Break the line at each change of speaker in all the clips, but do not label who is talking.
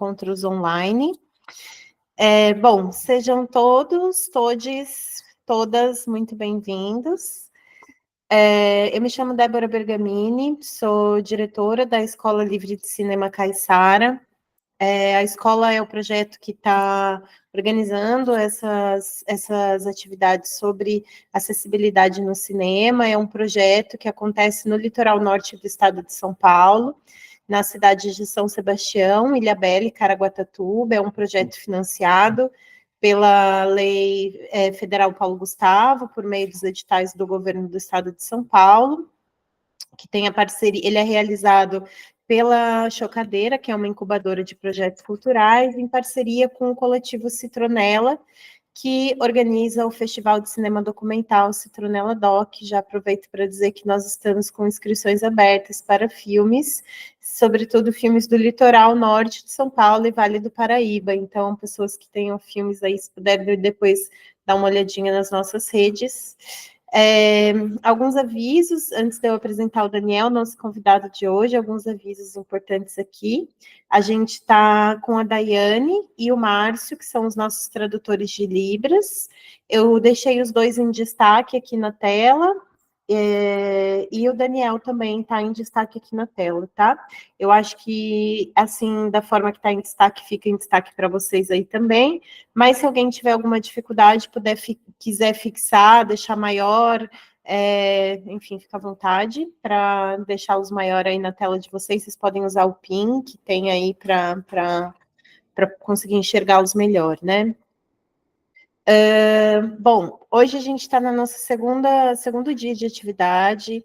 encontros online. Bom, sejam todos, todas muito bem-vindos. Eu me chamo Débora Bergamini, sou diretora da Escola Livre de Cinema Caiçara. A escola é o projeto que está organizando essas atividades sobre acessibilidade no cinema. É um projeto que acontece no litoral norte do estado de São Paulo, na cidade de São Sebastião, Ilhabela e Caraguatatuba. É um projeto financiado pela Lei Federal Paulo Gustavo, por meio dos editais do governo do estado de São Paulo, que tem a parceria, ele é realizado pela Chocadeira, que é uma incubadora de projetos culturais, em parceria com o coletivo Citronela, que organiza o Festival de Cinema Documental Citronela Doc. Já aproveito para dizer que nós estamos com inscrições abertas para filmes, sobretudo filmes do litoral norte de São Paulo e Vale do Paraíba. Então, pessoas que tenham filmes aí, se puderem depois dar uma olhadinha nas nossas redes. Alguns avisos, antes de eu apresentar o Daniel, nosso convidado de hoje, alguns avisos importantes aqui. A gente está com a Daiane e o Márcio, que são os nossos tradutores de Libras. Eu deixei os dois em destaque aqui na tela, e o Daniel também está em destaque aqui na tela, tá? Eu acho que, assim, da forma que está em destaque, fica em destaque para vocês aí também, mas se alguém tiver alguma dificuldade, quiser fixar, deixar maior, enfim, fica à vontade para deixá-los maior aí na tela de vocês. Vocês podem usar o PIN que tem aí para conseguir enxergá-los melhor, né? Bom, hoje a gente está na nossa segundo dia de atividade,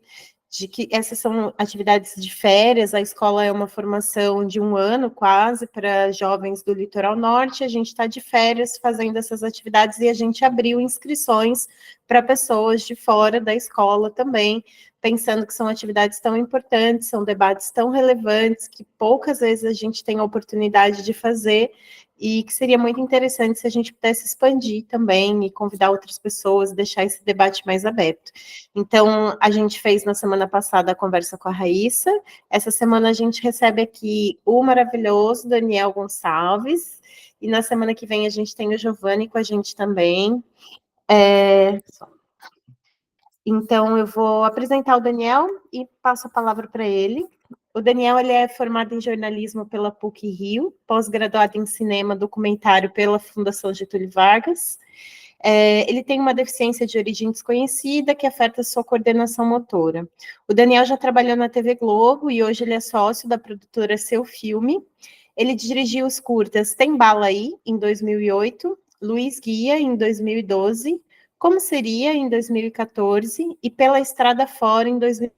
de que essas são atividades de férias. A escola é uma formação de 1 ano quase para jovens do litoral norte. A gente está de férias fazendo essas atividades e a gente abriu inscrições para pessoas de fora da escola também, pensando que são atividades tão importantes, são debates tão relevantes que poucas vezes a gente tem a oportunidade de fazer, e que seria muito interessante se a gente pudesse expandir também e convidar outras pessoas, deixar esse debate mais aberto. Então, a gente fez na semana passada a conversa com a Raíssa. Essa semana a gente recebe aqui o maravilhoso Daniel Gonçalves, e na semana que vem a gente tem o Giovanni com a gente também. Então, eu vou apresentar o Daniel e passo a palavra para ele. O Daniel, ele é formado em jornalismo pela PUC-Rio, pós-graduado em cinema documentário pela Fundação Getúlio Vargas. Ele tem uma deficiência de origem desconhecida que afeta sua coordenação motora. O Daniel já trabalhou na TV Globo e hoje ele é sócio da produtora Seu Filme. Ele dirigiu os curtas Tem Bala Aí, em 2008, Luiz Guia, em 2012, Como Seria, em 2014, e Pela Estrada Fora, em 2000.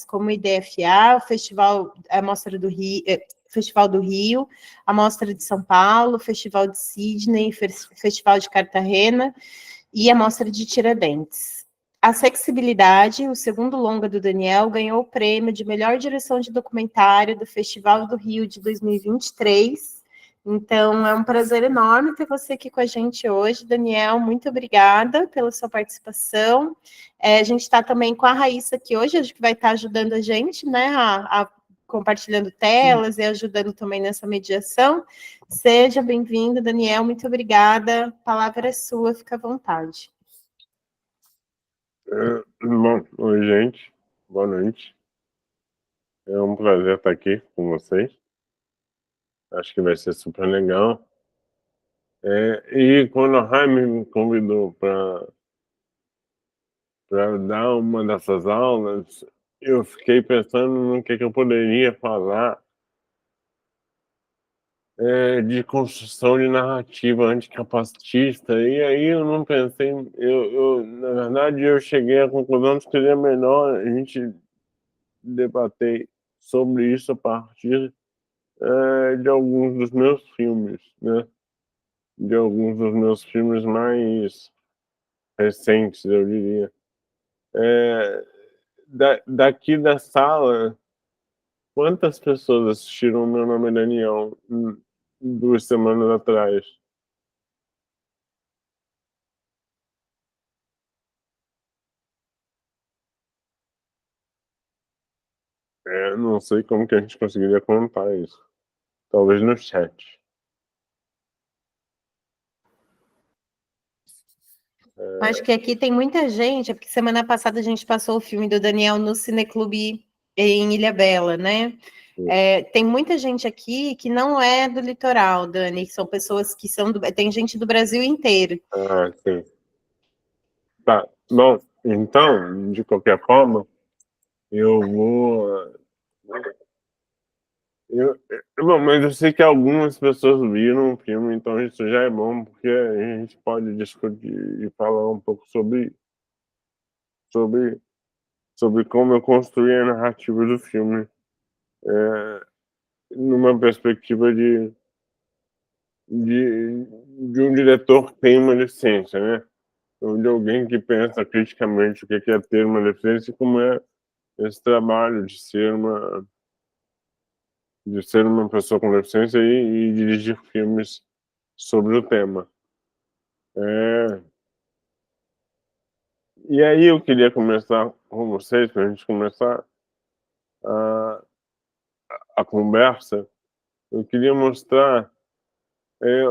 Como o IDFA, o Festival, a Mostra do Rio, Festival do Rio, a Mostra de São Paulo, o Festival de Sydney, Festival de Cartagena e a Mostra de Tiradentes. A Sexibilidade, o segundo longa do Daniel, ganhou o prêmio de melhor direção de documentário do Festival do Rio de 2023. Então, é um prazer enorme ter você aqui com a gente hoje, Daniel. Muito obrigada pela sua participação. A gente está também com a Raíssa aqui hoje, acho que vai estar ajudando a gente, né, compartilhando telas e ajudando também nessa mediação. Seja bem-vindo, Daniel, muito obrigada. A palavra é sua, fica à vontade.
Bom, oi, gente. Boa noite. É um prazer estar aqui com vocês. Acho que vai ser super legal. E quando a Jaime me convidou para dar uma dessas aulas, eu fiquei pensando no que eu poderia falar de construção de narrativa anticapacitista. E aí eu não pensei, na verdade, eu cheguei à conclusão de que seria melhor a gente debater sobre isso a partir de alguns dos meus filmes, né? De alguns dos meus filmes mais recentes, eu diria. Daqui da sala, quantas pessoas assistiram Meu Nome é Daniel 2 semanas atrás? Não sei como que a gente conseguiria contar isso. Talvez no chat.
Acho que aqui tem muita gente, porque semana passada a gente passou o filme do Daniel no Cineclube em Ilhabela, né? Tem muita gente aqui que não é do litoral, Dani, são pessoas que são tem gente do Brasil inteiro.
Sim. Tá, bom, então, de qualquer forma, eu vou. Bom, mas eu sei que algumas pessoas viram o filme, então isso já é bom, porque a gente pode discutir e falar um pouco sobre, sobre como eu construí a narrativa do filme, numa perspectiva de um diretor que tem uma deficiência, né? Ou de alguém que pensa criticamente o que é ter uma deficiência e como é esse trabalho de ser uma pessoa com deficiência e dirigir filmes sobre o tema. E aí eu queria começar com vocês, para a gente começar a, a conversa, eu queria mostrar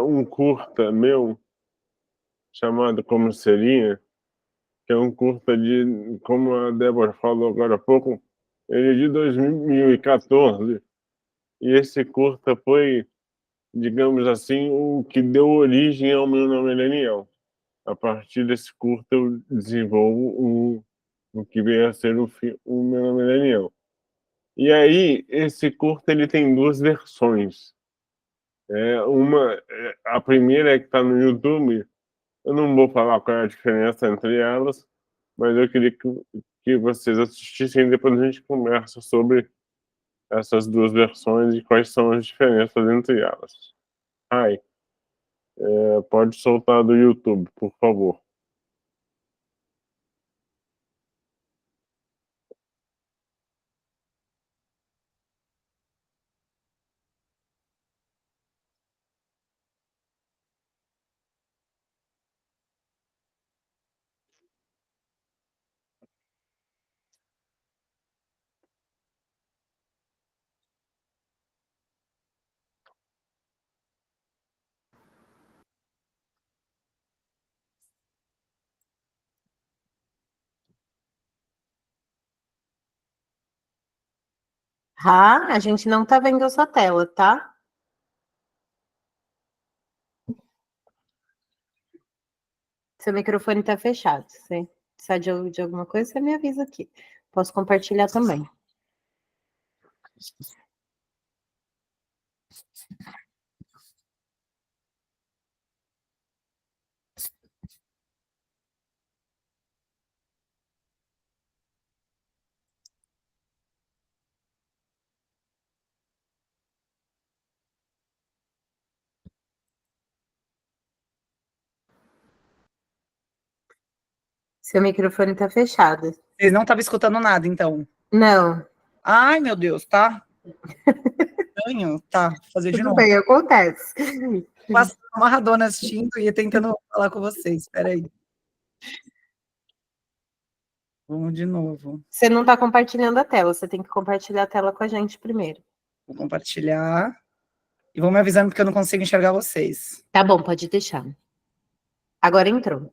um curta meu, chamado Como Seria, que é um curta de, como a Débora falou agora há pouco, ele é de 2014, e esse curta foi, digamos assim, o que deu origem ao Meu Nome é Daniel. A partir desse curta eu desenvolvo o que veio a ser o Meu Nome é Daniel. E aí, esse curta ele tem duas versões. A primeira é que está no YouTube. Eu não vou falar qual é a diferença entre elas, mas eu queria que vocês assistissem e depois a gente conversa sobre essas duas versões e quais são as diferenças entre elas. Ai, pode soltar do YouTube, por favor.
A gente não tá vendo a sua tela, tá? Seu microfone tá fechado. Se precisar de alguma coisa, você me avisa aqui. Posso compartilhar também. Seu microfone tá fechado.
Vocês não estavam escutando nada, então?
Não.
Ai, meu Deus, tá? Estranho, tá, vou fazer de
Tudo
novo.
bem, acontece.
Passando amarradona assistindo e tentando falar com vocês, espera aí. Vamos de novo.
Você não tá compartilhando a tela, você tem que compartilhar a tela com a gente primeiro.
Vou compartilhar. E vão me avisando porque eu não consigo enxergar vocês.
Tá bom, pode deixar. Agora entrou.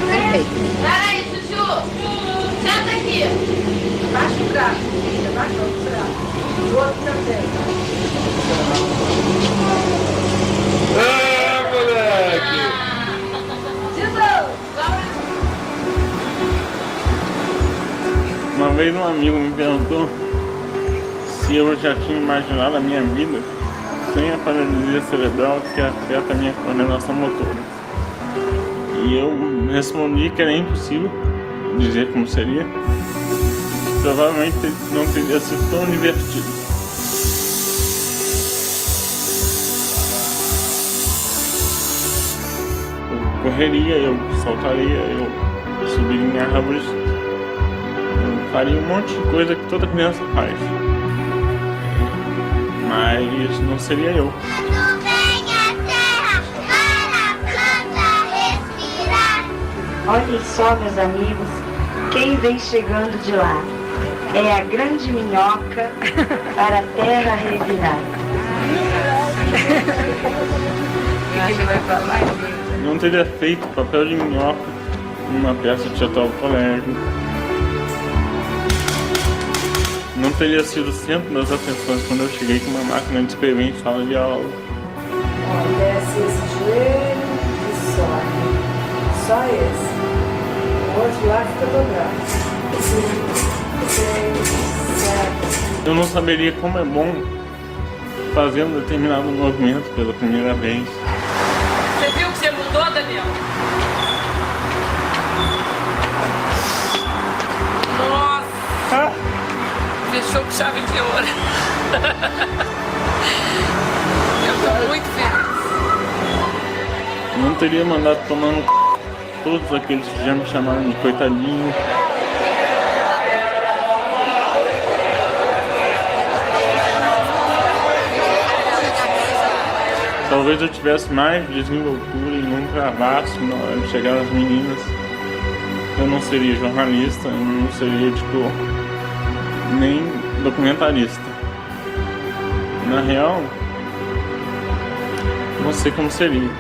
Perfeito.
Peraí, Chuchu! Senta aqui! Abaixa o braço, filha, abaixa o braço. O outro também.
Moleque!
De novo!
Uma vez um amigo me perguntou se eu já tinha imaginado a minha vida sem a paralisia cerebral que afeta a minha coordenação motora. E eu respondi que era impossível dizer como seria. Provavelmente não teria sido tão divertido. Eu correria, eu saltaria, eu subiria em árvores, eu faria um monte de coisa que toda criança faz. Mas não seria eu.
Quando vem a terra para a planta respirar.
Olhem só, meus amigos, quem vem chegando de lá. É a grande minhoca para a terra revirar.
Ele vai falar.
Não teria feito papel de minhoca numa peça de teatro do colégio. Não teria sido o centro das atenções quando eu cheguei com uma máquina de escrever em sala de aula.
Ó, desce esse joelho e sobe. Só esse. O outro lado fica dobrado. 5, 6, 7.
Eu não saberia como é bom fazer um determinado movimento pela primeira vez.
Você viu que você mudou, Daniel? Nossa! Fechou com chave de ouro. Eu tô muito feliz.
Não teria mandado tomar no c... todos aqueles que já me chamaram de coitadinho. Talvez eu tivesse mais desenvoltura e não travasse na hora de chegar às meninas. Eu não seria jornalista, eu não seria editor, nem documentarista. Na real, não sei como seria.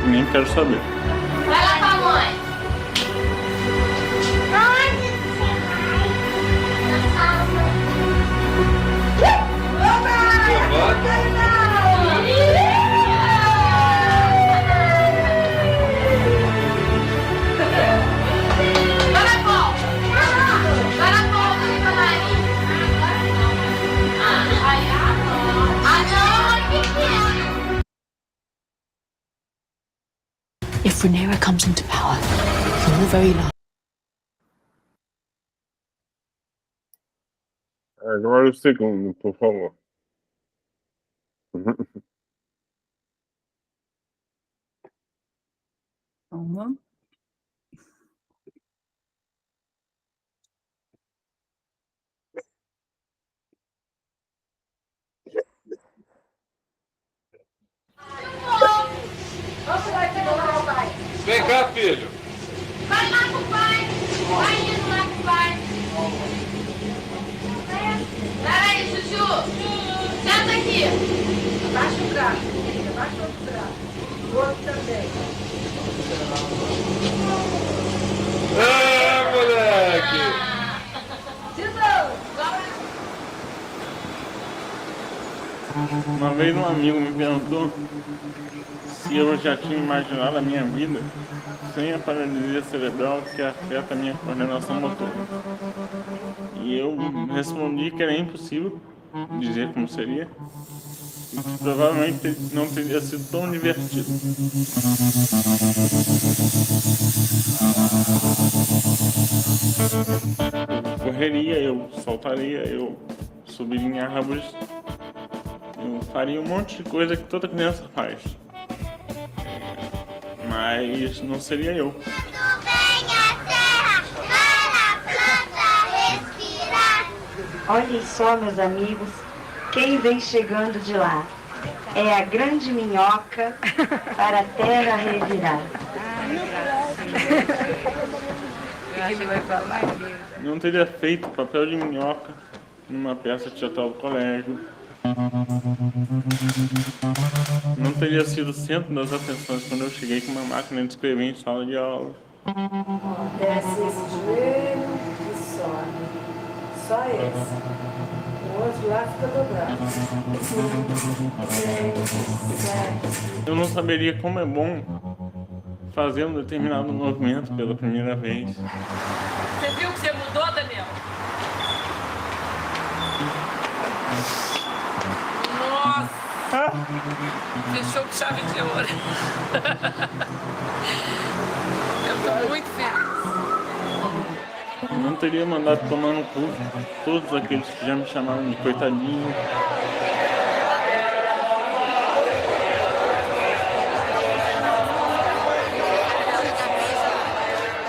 Nem quero saber.
Vai lá com a mãe. Onde você vai? Na sala.
If Rhaenyra comes into power, your very life.
Agora o segundo, por favor.
Vamos.
Vem cá, filho.
Vai lá com o pai. Vai indo lá com o pai. Peraí, Chuchu. Senta aqui.
Abaixa o braço. Abaixa o outro braço. O outro também.
Moleque!
De novo.
Uma vez um amigo me perguntou se eu já tinha imaginado a minha vida sem a paralisia cerebral que afeta a minha coordenação motora. E eu respondi que era impossível dizer como seria, e que provavelmente não teria sido tão divertido. Eu correria, eu saltaria, eu subiria em árvores, eu faria um monte de coisa que toda criança faz. Mas não seria eu.
Quando vem a terra para a planta respirar.
Olhem só, meus amigos, quem vem chegando de lá. É a grande minhoca para a terra revirar.
Ele vai falar.
Não teria feito papel de minhoca numa peça de teatro do colégio. Não teria sido o centro das atenções quando eu cheguei com uma máquina de escrever em sala de aula.
Ó, desce esse joelho e sobe. Só esse. O outro lado fica dobrado. 5, 6, 7.
Eu não saberia como é bom fazer um determinado movimento pela primeira vez.
Você viu que você mudou, Daniel? Nossa! Fechou com chave de ouro. Eu tô muito feliz.
Não teria mandado tomar no cu todos aqueles que já me chamaram de coitadinho.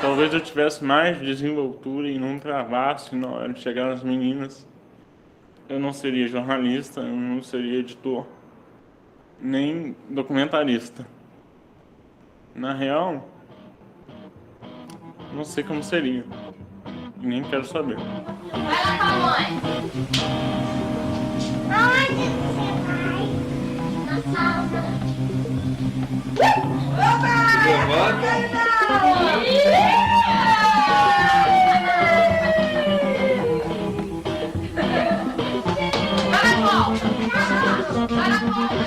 Talvez eu tivesse mais desenvoltura e não travasse na hora de chegar às meninas. Eu não seria jornalista, eu não seria editor, nem documentarista. Na real, não sei como seria. Nem quero saber.
Vai lá com a mãe.
Aonde você vai? Na sala.
Vai na volta. Vai na volta.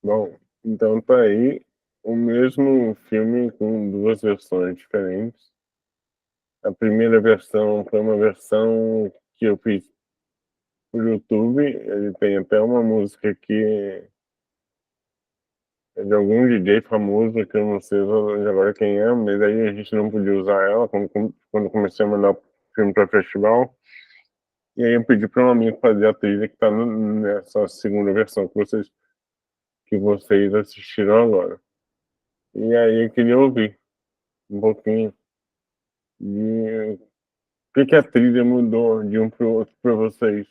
Bom, então tá aí o mesmo filme com duas versões diferentes. A primeira versão foi uma versão que eu fiz pro YouTube. Ele tem até uma música que é de algum DJ famoso, que eu não sei agora quem é, mas aí a gente não podia usar ela quando comecei a mandar o filme para festival. E aí eu pedi para um amigo fazer a trilha que está nessa segunda versão que vocês assistiram agora. E aí eu queria ouvir um pouquinho de o que a trilha mudou de um para o outro para vocês,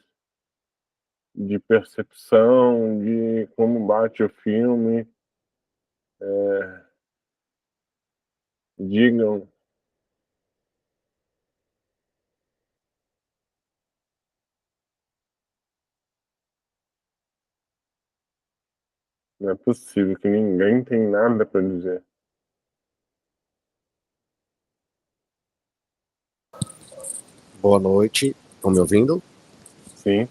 de percepção, de como bate o filme. Digam. Não é possível que ninguém tem nada para dizer.
Boa noite, estão me ouvindo?
Sim.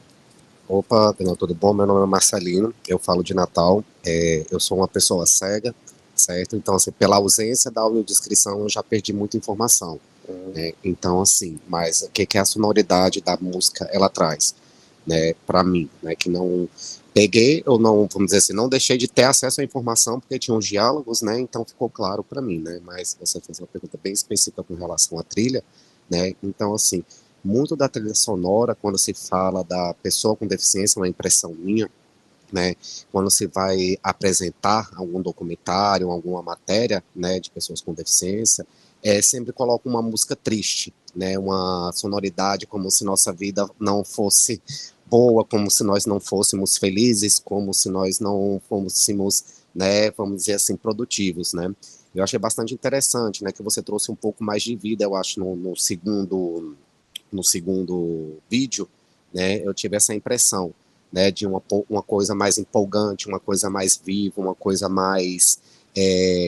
Opa, Daniel, tudo bom? Meu nome é Marcelino, eu falo de Natal, eu sou uma pessoa cega, certo? Então, assim, pela ausência da audiodescrição, eu já perdi muita informação, né? Então, assim, mas o que a sonoridade da música, ela traz, né, para mim, né, que não peguei, ou não, vamos dizer assim, não deixei de ter acesso à informação, porque tinha uns diálogos, né, então ficou claro para mim, né, mas você fez uma pergunta bem específica com relação à trilha, né, então, assim, muito da trilha sonora, quando se fala da pessoa com deficiência, uma impressão minha, né, quando se vai apresentar algum documentário, alguma matéria, né, de pessoas com deficiência, sempre coloca uma música triste, né, uma sonoridade como se nossa vida não fosse boa, como se nós não fôssemos felizes, como se nós não fôssemos, né, vamos dizer assim, produtivos, né. Eu achei bastante interessante, né, que você trouxe um pouco mais de vida, eu acho, no segundo vídeo, né, eu tive essa impressão, né, de uma coisa mais empolgante, uma coisa mais viva, uma coisa mais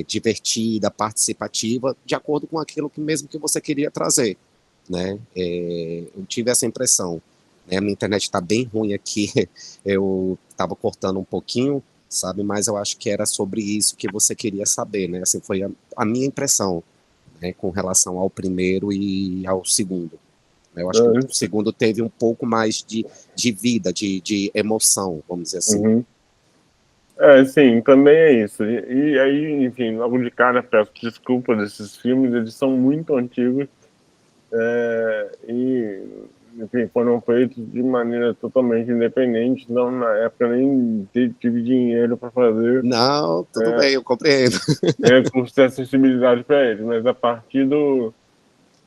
divertida, participativa, de acordo com aquilo que mesmo que você queria trazer, né, eu tive essa impressão, né, a minha internet está bem ruim aqui, eu estava cortando um pouquinho, sabe, mas eu acho que era sobre isso que você queria saber, né, assim, foi a minha impressão, né, com relação ao primeiro e ao segundo. Eu acho que o segundo teve um pouco mais de vida, de emoção, vamos dizer assim.
Uhum. Sim, também é isso. E aí, enfim, logo de cara, peço desculpas desses filmes, eles são muito antigos e, enfim, foram feitos de maneira totalmente independente, não na época nem tive dinheiro para fazer.
Não, tudo bem, eu compreendo.
Custo de acessibilidade para eles, mas a partir do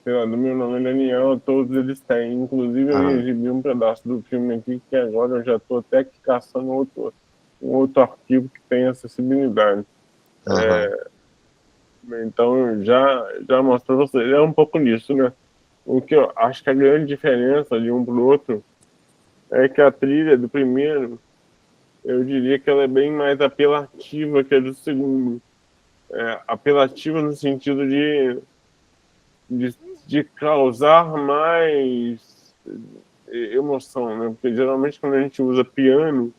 meu nome é Daniel, todos eles têm. Inclusive, eu exibi um pedaço do filme aqui, que agora eu já estou até caçando um outro arquivo que tem acessibilidade. Então, já mostro para vocês. É um pouco nisso, né? O que eu acho que a grande diferença de um para o outro é que a trilha do primeiro, eu diria que ela é bem mais apelativa que a do segundo. Apelativa no sentido de causar mais emoção, né? Porque geralmente quando a gente usa piano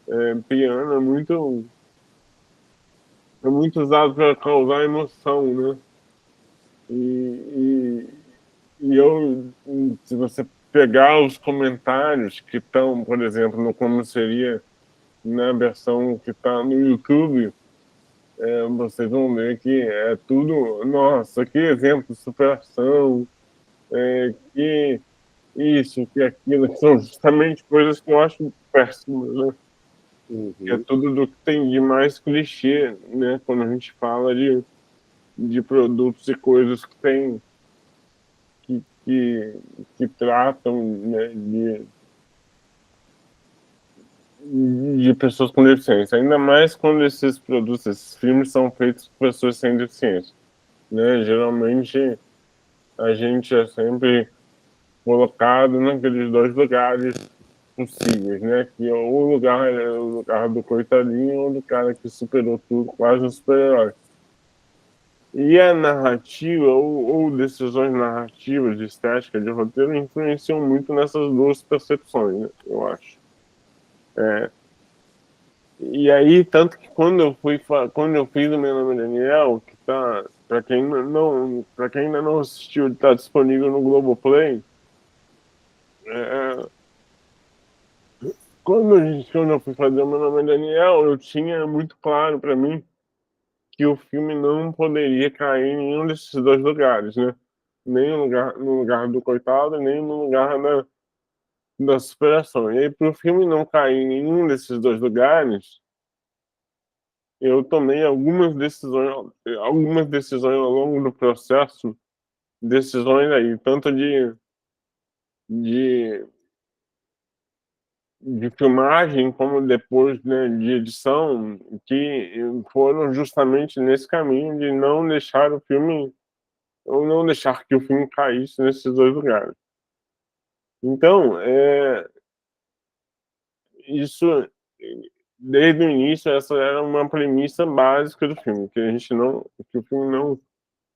é muito usado para causar emoção, né? E se você pegar os comentários que estão, por exemplo, no como seria na versão que está no YouTube, vocês vão ver que é tudo, nossa, que exemplo de superação, que isso, que aquilo, que são justamente coisas que eu acho péssimas, né? que é tudo do que tem de mais clichê, né? Quando a gente fala de produtos e coisas que tem que tratam, né, de pessoas com deficiência, ainda mais quando esses produtos, esses filmes são feitos por pessoas sem deficiência, né? Geralmente a gente é sempre colocado naqueles dois lugares possíveis, né? Que é o lugar do coitadinho ou do cara que superou tudo, quase um super-herói. E a narrativa, ou decisões narrativas, de estética, de roteiro, influenciam muito nessas duas percepções, né? Eu acho. E aí, tanto que quando eu fiz o Meu Nome é Daniel, que tá, para quem ainda não assistiu, ele tá disponível no Globoplay. É, quando eu fui fazer o Meu Nome é Daniel, eu tinha muito claro para mim que o filme não poderia cair em nenhum desses dois lugares, né? Nem no lugar do coitado, nem no lugar da superação. E aí, para o filme não cair em nenhum desses dois lugares, eu tomei algumas decisões ao longo do processo, decisões aí, tanto de, de filmagem como depois, né, de edição, que foram justamente nesse caminho de não deixar o filme, ou não deixar que o filme caísse nesses dois lugares. Então, isso, desde o início, essa era uma premissa básica do filme, que o filme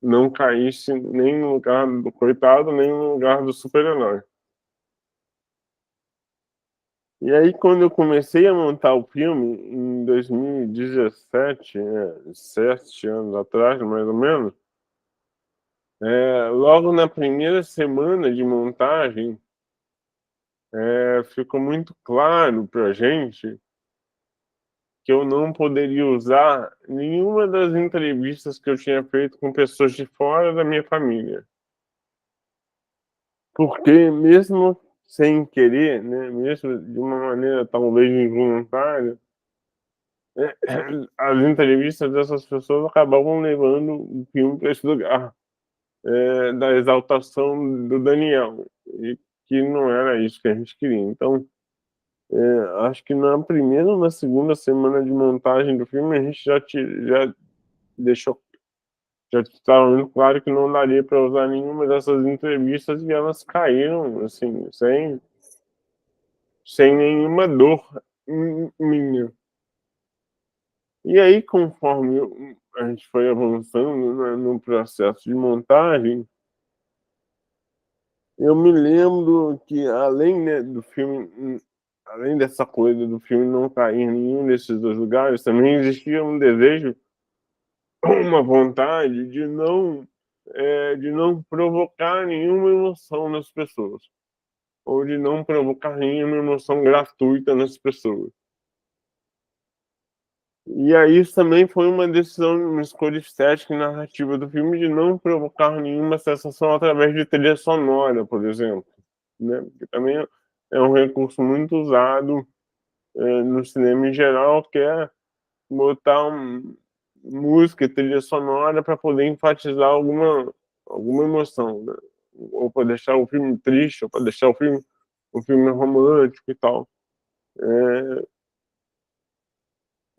não caísse nem no lugar do coitado, nem no lugar do super-herói. E aí, quando eu comecei a montar o filme, em 2017, 7 anos atrás, mais ou menos, logo na primeira semana de montagem, ficou muito claro pra gente que eu não poderia usar nenhuma das entrevistas que eu tinha feito com pessoas de fora da minha família. Porque mesmo sem querer, né, mesmo de uma maneira talvez involuntária, as entrevistas dessas pessoas acabavam levando o filme para esse lugar, da exaltação do Daniel, e que não era isso que a gente queria. Então, acho que na primeira ou na segunda semana de montagem do filme, a gente já deixou, já estava muito claro que não daria para usar nenhuma dessas entrevistas e elas caíram, assim, sem nenhuma dor minha. E aí, conforme a gente foi avançando, né, no processo de montagem, eu me lembro que, além, né, do filme, além dessa coisa do filme não cair em nenhum desses dois lugares, também existia um desejo, uma vontade de não provocar nenhuma emoção nas pessoas, ou de não provocar nenhuma emoção gratuita nas pessoas. E aí isso também foi uma decisão, uma escolha estética e narrativa do filme de não provocar nenhuma sensação através de trilha sonora, por exemplo, né? Que também é um recurso muito usado no cinema em geral, que é botar música, trilha sonora para poder enfatizar alguma emoção, né? Ou para deixar o filme triste, ou para deixar o filme romântico e tal.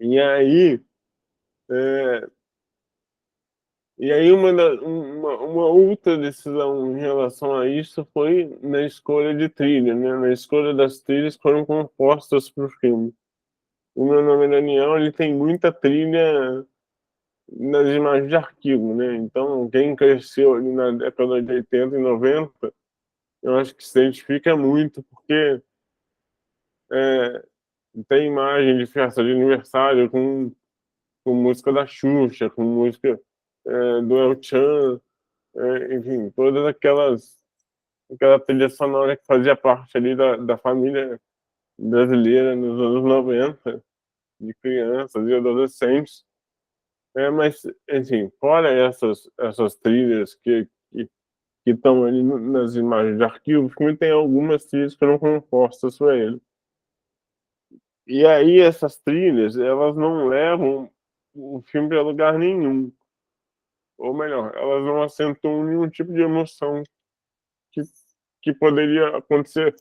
E aí é, uma outra decisão em relação a isso foi na escolha de trilha, né? Na escolha das trilhas que foram compostas para o filme. O Meu Nome é Daniel, ele tem muita trilha nas imagens de arquivo, né? Então, quem cresceu ali na década de 80 e 90, eu acho que se identifica muito, porque é, tem imagem de festa de aniversário com música da Xuxa, com música do El Chan, enfim, todas aquela trilha sonora que fazia parte ali da família brasileira nos anos 90, de crianças e adolescentes. Mas, enfim, fora essas trilhas que estão ali nas imagens de arquivo, o filme tem algumas trilhas que foram compostas para ele. E aí essas trilhas, elas não levam o filme para lugar nenhum. Ou melhor, elas não acentuam nenhum tipo de emoção que, que poderia acontecer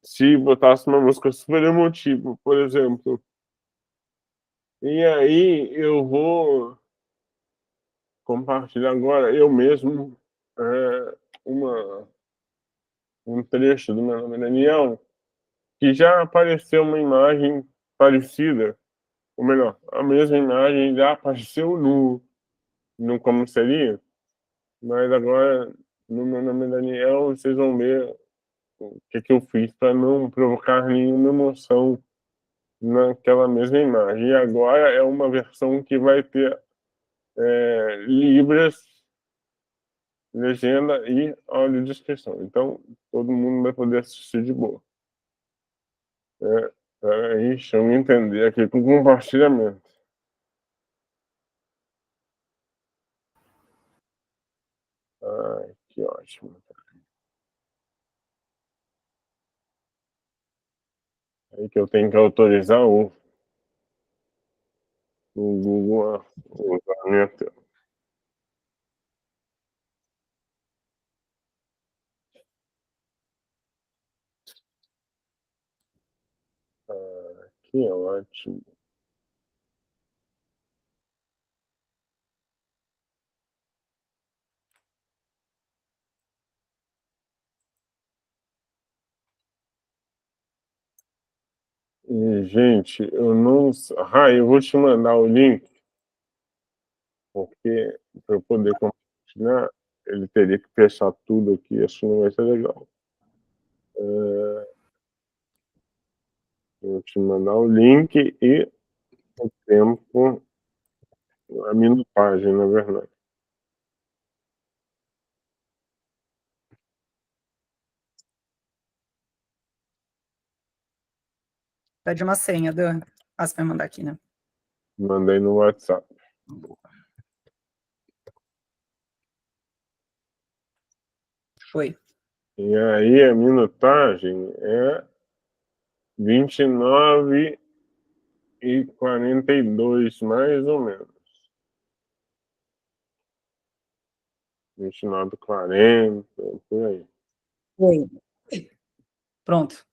se botasse uma música super emotiva, por exemplo. E aí eu vou compartilhar agora, eu mesmo, um trecho do Meu Nome é Daniel, que já apareceu uma imagem parecida, ou melhor, a mesma imagem já apareceu no Como Seria, mas agora no Meu Nome é Daniel vocês vão ver o que eu fiz para não provocar nenhuma emoção naquela mesma imagem. E agora é uma versão que vai ter libras, legenda e audiodescrição. Então, todo mundo vai poder assistir de boa. Peraí, deixa eu me entender aqui com compartilhamento. Ai, que ótimo. Aí que eu tenho que autorizar o Google a usar a minha tela. Que ótimo. E, gente, eu não. Eu vou te mandar o link, porque para eu poder compartilhar, ele teria que fechar tudo aqui, acho que não vai ser legal. Vou te mandar o link e o tempo, a minutagem, na verdade.
Pede uma senha, Dan. Você vai mandar aqui, né?
Mandei no WhatsApp.
Foi.
E aí a minutagem é 29h42, mais ou menos. 29h40, por aí.
Foi. Pronto.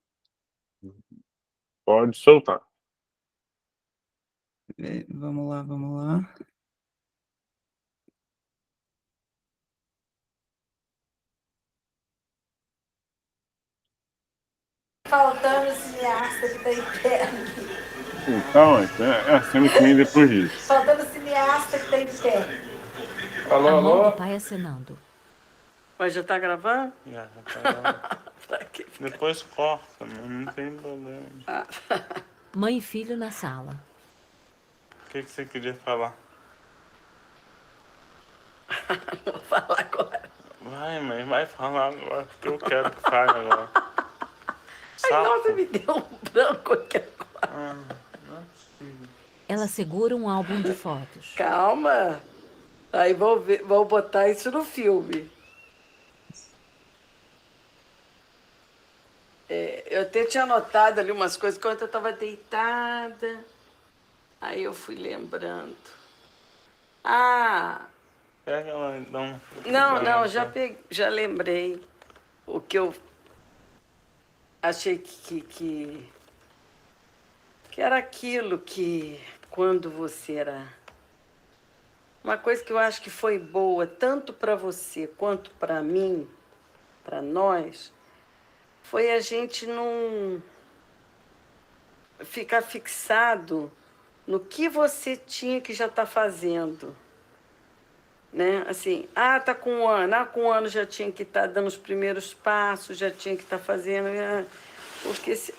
Pode soltar.
Vamos lá, vamos lá.
Faltando o cineasta que tá em pé.
Então, é a cena que vem depois disso.
Faltando o cineasta que tá em pé.
Alô,
A mão
alô?
do pai acenando.
Mas já tá gravando?
Já tá. Depois corta, não tem problema.
Mãe e filho na sala.
O que você queria falar?
Vou falar agora.
Vai, mãe, vai falar agora, porque eu quero que fale agora.
Ai, nossa, me deu um branco aqui agora.
Ela segura um álbum de fotos.
Calma. Aí vou botar isso no filme. Eu até tinha anotado ali umas coisas quando eu estava deitada. Aí eu fui lembrando.
Pega ela, então.
Não, já lembrei o que eu achei que era aquilo que, quando você era... Uma coisa que eu acho que foi boa, tanto para você quanto para mim, para nós, foi a gente não ficar fixado no que você tinha que já estar fazendo. Né? Assim, tá com 1 ano, com 1 ano já tinha que estar dando os primeiros passos, já tinha que estar fazendo...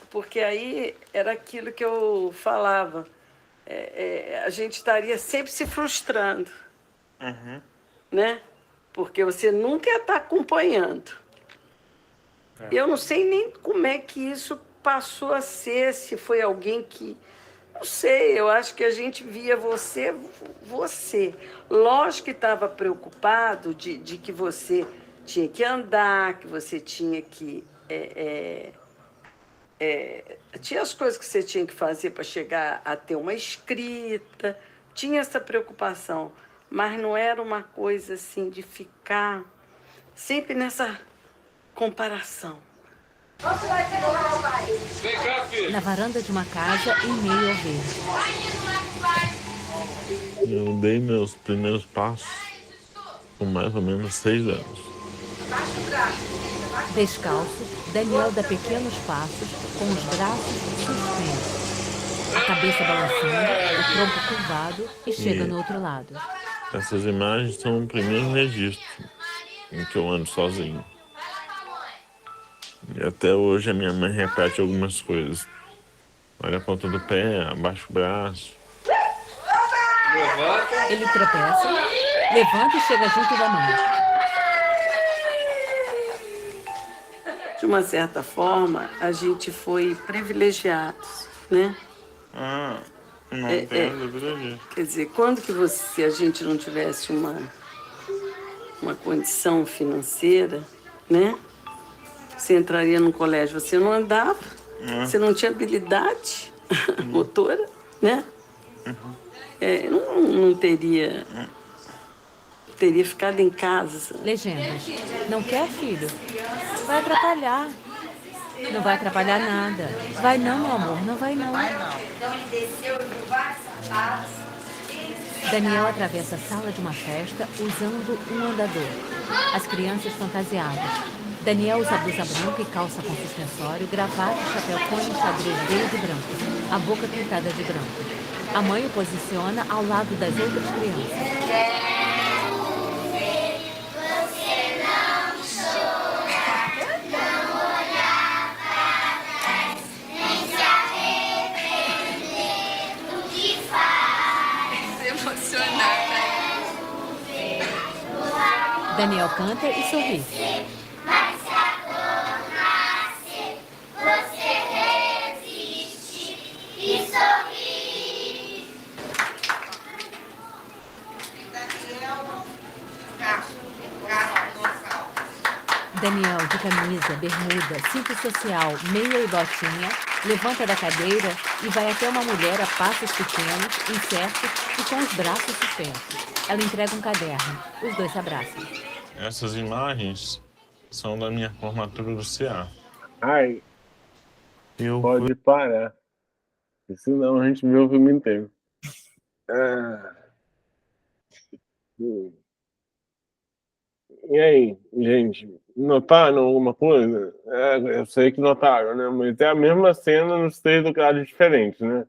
Porque aí era aquilo que eu falava. A gente estaria sempre se frustrando.
Uhum.
Né? Porque você nunca ia estar acompanhando. Eu não sei nem como é que isso passou a ser, se foi alguém que... Não sei, eu acho que a gente via você. Lógico que estava preocupado de que você tinha que andar, que você tinha que tinha as coisas que você tinha que fazer para chegar a ter uma escrita, tinha essa preocupação, mas não era uma coisa assim de ficar sempre nessa comparação.
Na varanda de uma casa, em meio ao verde.
Eu dei meus primeiros passos com mais ou menos 6 anos.
Descalço, Daniel dá pequenos passos, com os braços suspensos. A cabeça balançando, o tronco curvado e chega no outro lado.
Essas imagens são o primeiro registro em que eu ando sozinho. E até hoje a minha mãe repete algumas coisas. Olha a ponta do pé, abaixa o braço.
Ele tropeça, levanta e chega junto da mãe.
De uma certa forma, a gente foi privilegiado, né?
Não tenho dúvida disso.
Quer dizer, quando que se a gente não tivesse uma condição financeira, né? Você entraria no colégio, você não andava, você não tinha habilidade motora, né? Não teria ficado em casa.
Legendas. Não quer, filho? Vai atrapalhar. Não vai atrapalhar nada. Vai não, meu amor, não vai não. Daniel atravessa a sala de uma festa usando um andador. As crianças fantasiadas. Daniel usa blusa branca e calça com suspensório, gravata e chapéu com xadrez verde e branco. A boca pintada de branco. A mãe o posiciona ao lado das outras crianças. Daniel canta e sorri.
Mas se a dor nasce, você resiste e sorri.
Daniel, de camisa, bermuda, cinto social, meia e botinha, levanta da cadeira e vai até uma mulher a passos pequenos, incerto e com os braços suspensos. Ela entrega um caderno. Os dois se abraçam.
Essas imagens são da minha formatura do CA.
Ai,
Eu
pode parar. Senão a gente vê o filme inteiro. E aí, gente, notaram alguma coisa? Eu sei que notaram, né? Mas é a mesma cena nos 3 lugares diferentes, né?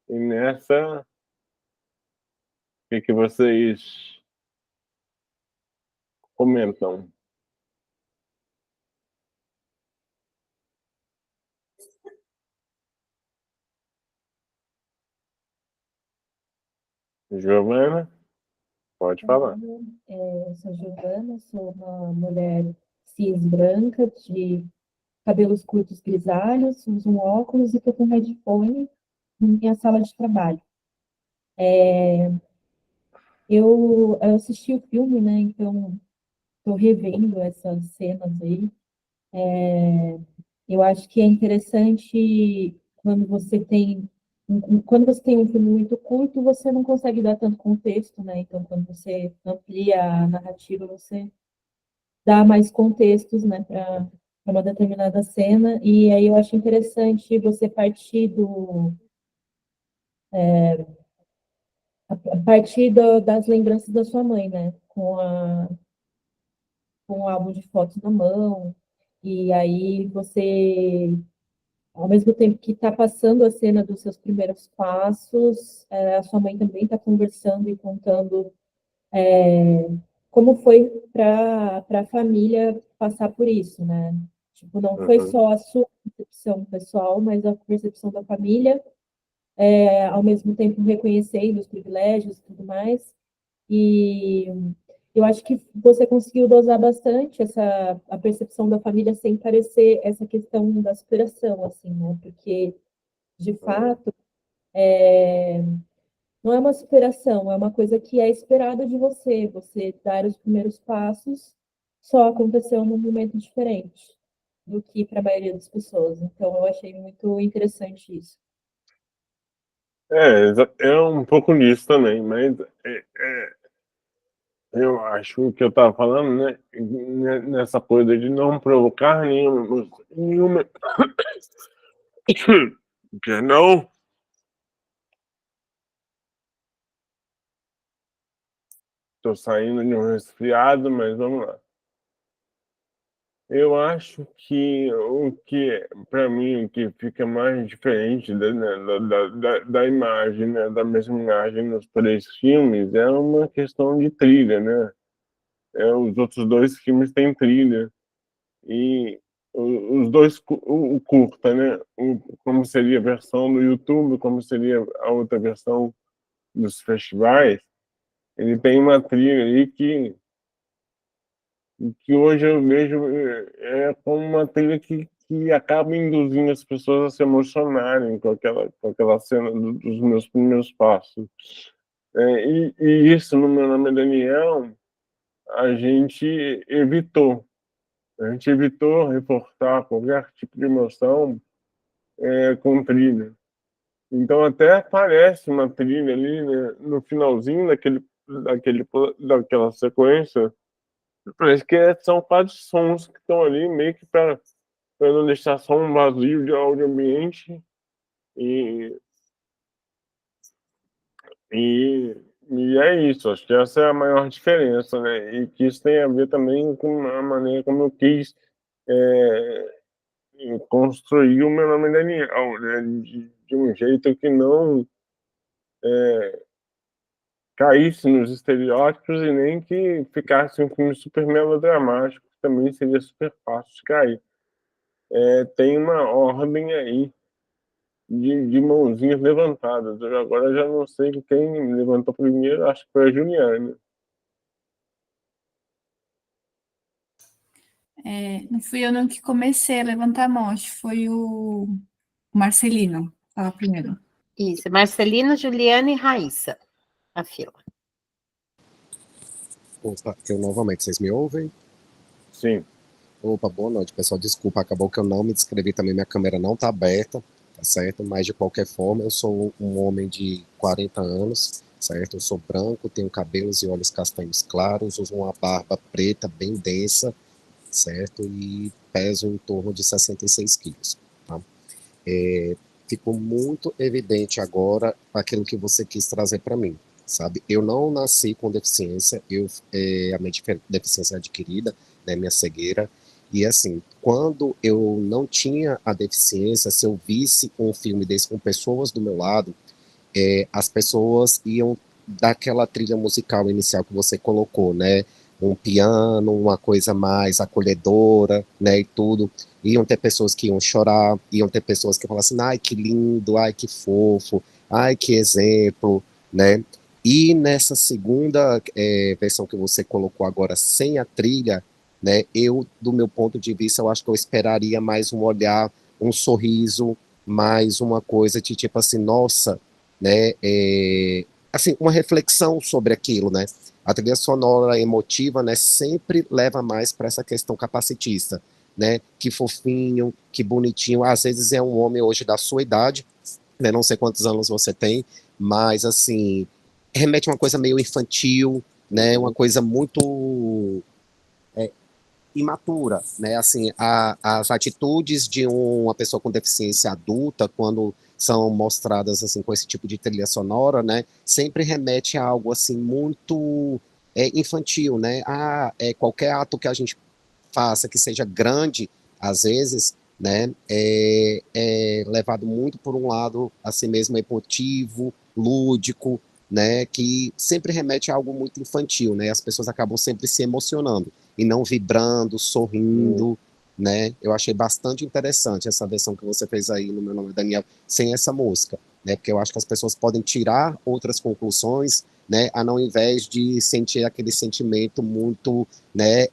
E nessa, o que vocês comentam? Giovana, pode falar.
Eu sou Giovana, sou uma mulher cis branca, de cabelos curtos grisalhos, uso um óculos e estou com um headphone na minha sala de trabalho. Eu assisti o filme, né? Então estou revendo essas cenas aí. Eu acho que é interessante quando você tem um filme muito curto, você não consegue dar tanto contexto, né? Então, quando você amplia a narrativa, você dá mais contextos, né, para uma determinada cena. E aí eu acho interessante você partir das lembranças da sua mãe, né? Com o álbum de fotos na mão. E aí você, ao mesmo tempo que está passando a cena dos seus primeiros passos, a sua mãe também está conversando e contando como foi para a família passar por isso, né? Tipo, não foi só a sua percepção pessoal, mas a percepção da família, ao mesmo tempo reconhecendo os privilégios e tudo mais. E eu acho que você conseguiu dosar bastante a percepção da família sem parecer essa questão da superação, assim, né? Porque, de fato, não é uma superação, é uma coisa que é esperada de você dar os primeiros passos, só aconteceu num momento diferente. do que para a maioria das pessoas. Então, eu achei muito interessante isso.
É um pouco disso também, mas eu acho que eu estava falando, né, nessa coisa de não provocar nenhuma perdão. Estou saindo de um resfriado, mas vamos lá. Eu acho que para mim, o que fica mais diferente da imagem, né, da mesma imagem nos 3 filmes, é uma questão de trilha, né? Os outros 2 filmes têm trilha. E os 2, o curta, né? Como seria a versão do YouTube, como seria a outra versão dos festivais, ele tem uma trilha ali que hoje eu vejo como uma trilha que acaba induzindo as pessoas a se emocionarem com aquela cena dos meus primeiros passos. E isso, no Meu Nome é Daniel, a gente evitou. A gente evitou reportar qualquer tipo de emoção com trilha. Então até aparece uma trilha ali, né, no finalzinho daquela sequência. Parece que são quase sons que estão ali, meio que para não deixar só um vazio de áudio ambiente. E, e, e é isso, acho que essa é a maior diferença, né? E que isso tem a ver também com a maneira como eu quis construir o Meu Nome é Daniel, né? De um jeito que não caísse nos estereótipos e nem que ficasse um filme super melodramático, que também seria super fácil de cair. Tem uma ordem aí de mãozinhas levantadas. Eu agora já não sei quem levantou primeiro, acho que foi a Juliana.
Não fui eu não que comecei a levantar a mão, acho que foi o Marcelino, falar primeiro.
Isso, Marcelino, Juliana e Raíssa, a fila.
Opa, eu novamente, vocês me ouvem?
Sim.
Opa, boa noite, pessoal. Desculpa, acabou que eu não me descrevi também, minha câmera não tá aberta, tá certo? Mas de qualquer forma, eu sou um homem de 40 anos, certo? Eu sou branco, tenho cabelos e olhos castanhos claros, uso uma barba preta bem densa, certo? E peso em torno de 66 quilos, tá? Ficou muito evidente agora aquilo que você quis trazer para mim, sabe? Eu não nasci com deficiência, a minha deficiência é adquirida, né, minha cegueira, e assim, quando eu não tinha a deficiência, se eu visse um filme desse com pessoas do meu lado, as pessoas iam daquela trilha musical inicial que você colocou, né? Um piano, uma coisa mais acolhedora, né? E tudo. Iam ter pessoas que iam chorar, iam ter pessoas que falassem, ai, que lindo, ai, que fofo, ai, que exemplo, né? E nessa segunda versão que você colocou agora, sem a trilha, né? Do meu ponto de vista, eu acho que eu esperaria mais um olhar, um sorriso, mais uma coisa de tipo assim, nossa, né? Assim, uma reflexão sobre aquilo, né? A trilha sonora emotiva, né, sempre leva mais para essa questão capacitista, né? Que fofinho, que bonitinho. Às vezes é um homem hoje da sua idade, né? Não sei quantos anos você tem, mas assim, remete a uma coisa meio infantil, né? Uma coisa muito imatura, né? Assim, as atitudes de uma pessoa com deficiência adulta, quando são mostradas assim com esse tipo de trilha sonora, né? Sempre remete a algo assim muito infantil, né? Qualquer ato que a gente faça que seja grande, às vezes, né? É levado muito por um lado assim mesmo emotivo, lúdico, né? Que sempre remete a algo muito infantil, né? As pessoas acabam sempre se emocionando e não vibrando, sorrindo, né? Eu achei bastante interessante essa versão que você fez aí no Meu Nome é Daniel, sem essa música, né? Porque eu acho que as pessoas podem tirar outras conclusões, né? Ao invés de sentir aquele sentimento muito, né?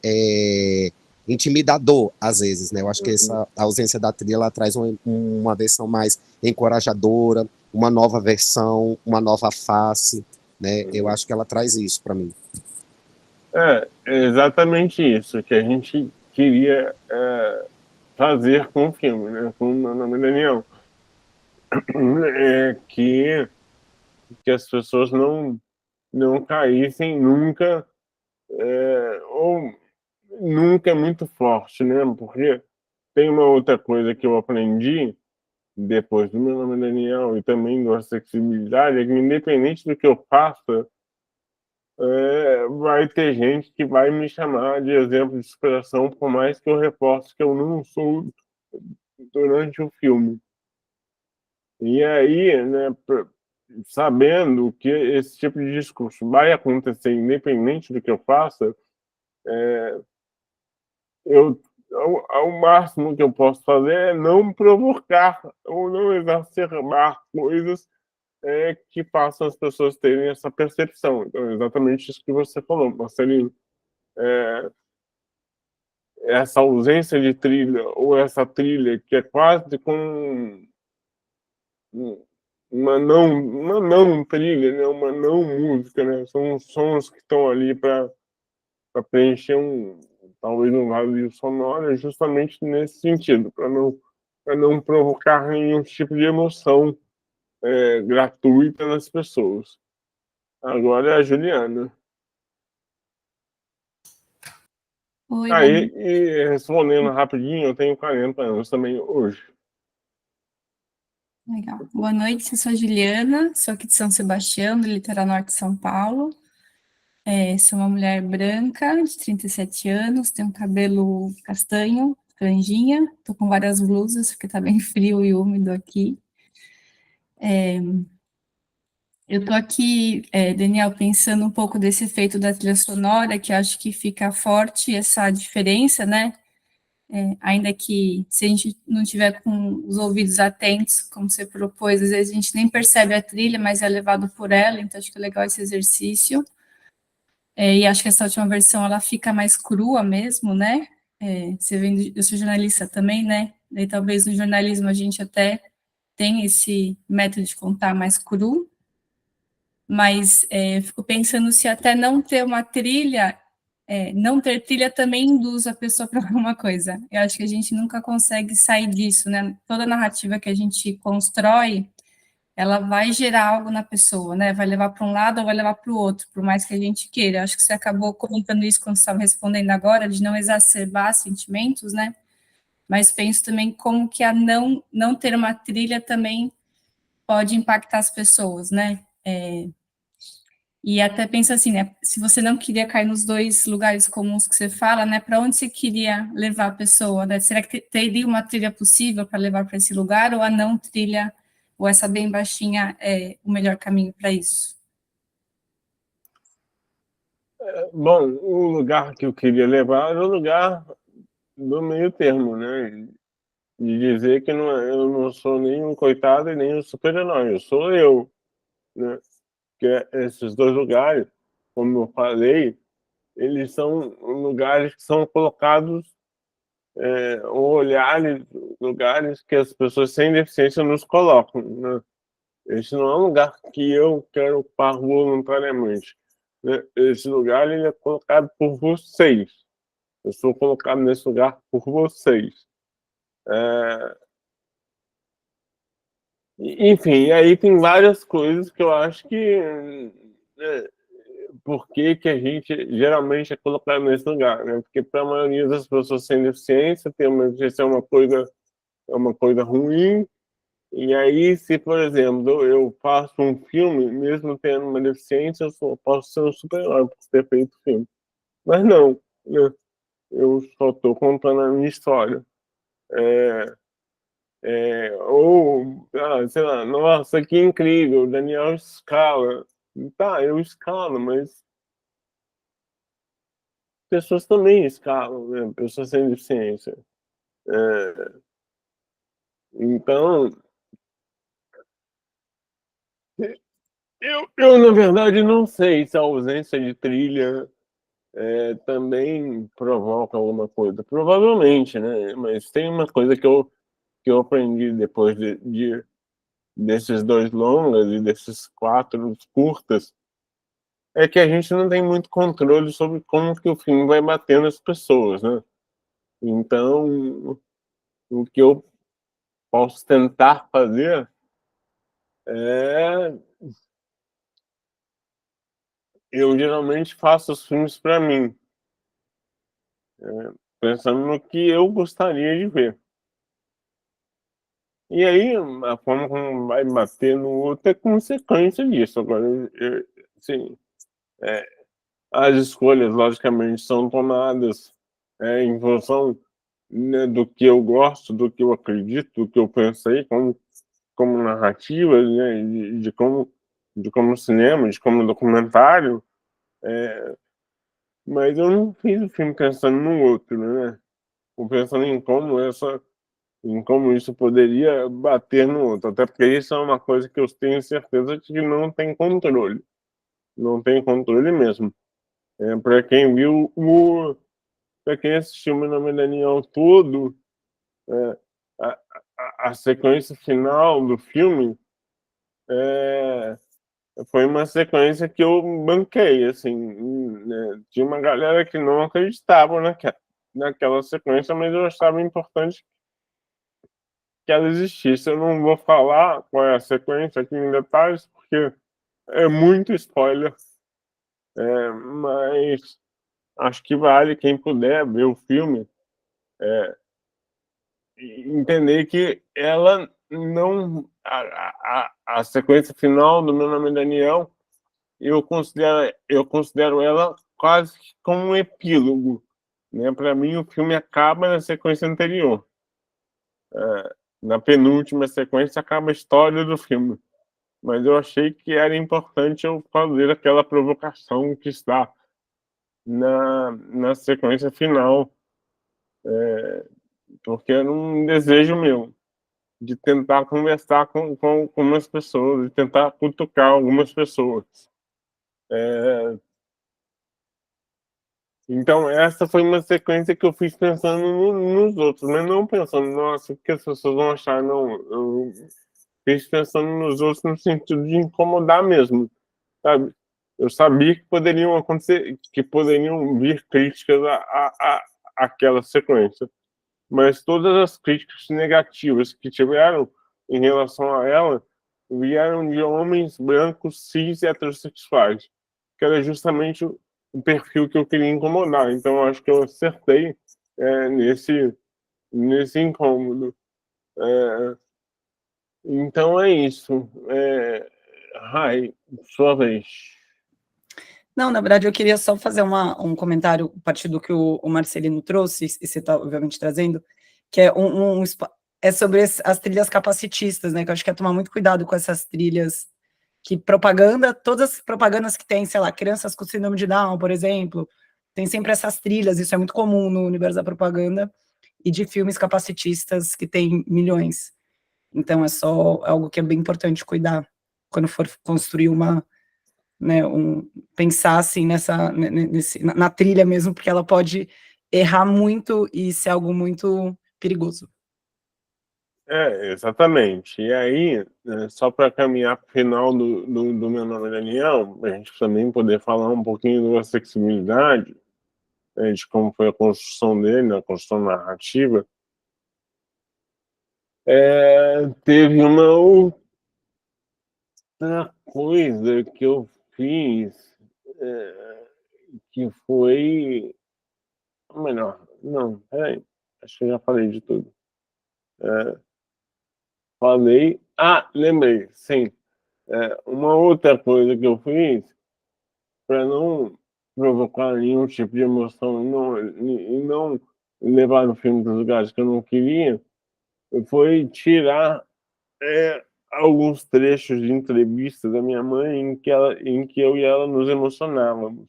Intimidador, às vezes, né? Eu acho que essa ausência da trilha, ela traz uma versão mais encorajadora, uma nova versão, uma nova face, né? Eu acho que ela traz isso para mim.
É exatamente isso que a gente queria
fazer com o filme, né? Com o Meu Nome é Daniel. É que as pessoas não caíssem nunca, ou nunca é muito forte, né? Porque tem uma outra coisa que eu aprendi depois do Meu Nome é Daniel e também da acessibilidade, é que independente do que eu faça, vai ter gente que vai me chamar de exemplo de superação, por mais que eu reforce que eu não sou durante o filme. E aí, né, sabendo que esse tipo de discurso vai acontecer independente do que eu faça, ao máximo que eu posso fazer é não provocar ou não exacerbar coisas que façam as pessoas terem essa percepção. Então, é exatamente isso que você falou, Marcelino. Essa ausência de trilha, ou essa trilha que é quase com uma não trilha, né? Uma não música, né? São sons que estão ali para preencher talvez um vazio sonoro, justamente nesse sentido, para não provocar nenhum tipo de emoção gratuita nas pessoas. Agora é a Juliana.
Oi,
Aí, e respondendo rapidinho, eu tenho 40 anos também hoje.
legal. Boa noite, eu sou a Juliana, sou aqui de São Sebastião, do litoral norte de São Paulo. Sou uma mulher branca, de 37 anos, tenho cabelo castanho, franjinha, tô com várias blusas, porque tá bem frio e úmido aqui. Eu tô aqui, Daniel, pensando um pouco desse efeito da trilha sonora, que acho que fica forte essa diferença, né? Ainda que se a gente não tiver com os ouvidos atentos, como você propôs, às vezes a gente nem percebe a trilha, mas é levado por ela, então acho que é legal esse exercício. E acho que essa última versão, ela fica mais crua mesmo, né? Você vendo, eu sou jornalista também, né? Daí talvez no jornalismo a gente até tem esse método de contar mais cru, mas fico pensando se até não ter uma trilha, não ter trilha também induz a pessoa para alguma coisa. Eu acho que a gente nunca consegue sair disso, né? Toda narrativa que a gente constrói, ela vai gerar algo na pessoa, né? Vai levar para um lado ou vai levar para o outro, por mais que a gente queira. Eu acho que você acabou comentando isso quando você estava respondendo agora, de não exacerbar sentimentos, né? Mas penso também como que a não ter uma trilha também pode impactar as pessoas, né? E até penso assim, né? Se você não queria cair nos dois lugares comuns que você fala, né? Para onde você queria levar a pessoa? Né? Será que teria uma trilha possível para levar para esse lugar ou a não trilha, ou essa bem baixinha é o melhor caminho para isso?
Bom, o lugar que eu queria levar era o lugar do meio termo, né? De dizer que eu não sou nem um coitado e nem um super-herói, eu sou eu, né? Que esses dois lugares, como eu falei, eles são lugares que são colocados, lugares que as pessoas sem deficiência nos colocam, né? Esse não é um lugar que eu quero ocupar voluntariamente, né? Esse lugar ele é colocado por vocês. Eu sou colocado nesse lugar por vocês. Enfim, aí tem várias coisas que eu acho que por que a gente geralmente é colocado nesse lugar, né? Porque para a maioria das pessoas sem deficiência, ter uma deficiência é uma coisa ruim. E aí, se, por exemplo, eu faço um filme, mesmo tendo uma deficiência, eu posso ser um super-herói por ter feito o filme. Mas não, né? Eu só estou contando a minha história. Sei lá, nossa, que incrível, o Daniel escala. Tá, eu escalo, mas pessoas também escalam, né? Pessoas sem deficiência. Então, na verdade, não sei se a ausência de trilha também provoca alguma coisa. Provavelmente, né? Mas tem uma coisa que eu aprendi depois desses dois longas e desses 4 curtas, é que a gente não tem muito controle sobre como que o filme vai bater nas pessoas, né? Então, o que eu posso tentar fazer é... Eu geralmente faço os filmes para mim, pensando no que eu gostaria de ver. E aí, a forma como vai bater no outro é consequência disso. Agora, assim, as escolhas, logicamente, são tomadas em função, né, do que eu gosto, do que eu acredito, do que eu pensei como narrativa, né, de como cinema, de como documentário, mas eu não fiz o filme pensando no outro, né? Ou pensando em como isso poderia bater no outro, até porque isso é uma coisa que eu tenho certeza de que não tem controle, não tem controle mesmo. Para quem viu para quem assistiu Meu Nome é Daniel todo, a, a sequência final do filme foi uma sequência que eu banquei, assim, né? Tinha uma galera que não acreditava naquela sequência, mas eu achava importante que ela existisse. Eu não vou falar qual é a sequência aqui em detalhes, porque é muito spoiler, mas acho que vale quem puder ver o filme entender que ela não... A sequência final do Meu Nome é Daniel, eu considero ela quase que como um epílogo, né? Para mim, o filme acaba na sequência anterior. Na penúltima sequência acaba a história do filme. Mas eu achei que era importante eu fazer aquela provocação que está na sequência final, porque era um desejo meu de tentar conversar com algumas pessoas, de tentar cutucar algumas pessoas. Então, essa foi uma sequência que eu fiz pensando nos outros, mas não pensando, nossa, o que as pessoas vão achar, não. Eu fiz pensando nos outros no sentido de incomodar mesmo, sabe? Eu sabia que poderiam acontecer, que poderiam vir críticas àquela sequência, mas todas as críticas negativas que tiveram em relação a ela vieram de homens brancos, cis e heterossexuais, que era justamente o perfil que eu queria incomodar. Então, eu acho que eu acertei nesse incômodo. Então, é isso. Rai, sua vez.
Não, na verdade, eu queria só fazer um comentário a partir do que o Marcelino trouxe, e você está, obviamente, trazendo, que é sobre as trilhas capacitistas, né? Que eu acho que é tomar muito cuidado com essas trilhas todas as propagandas que tem, sei lá, crianças com síndrome de Down, por exemplo, tem sempre essas trilhas, isso é muito comum no universo da propaganda, e de filmes capacitistas que tem milhões. Então, é só algo que é bem importante cuidar quando for construir né, pensar assim na trilha mesmo, porque ela pode errar muito e ser algo muito perigoso.
Exatamente. E aí, só para caminhar para o final do Meu Nome é Daniel, a gente também poder falar um pouquinho da flexibilidade, né, de como foi a construção dele, a construção narrativa. Teve uma outra coisa que eu fiz, que foi... Ou melhor, não, peraí, acho que eu já falei de tudo. Falei... lembrei, sim. Uma outra coisa que eu fiz, para não provocar nenhum tipo de emoção e não levar o filme para os lugares que eu não queria, foi tirar alguns trechos de entrevista da minha mãe em que eu e ela nos emocionávamos.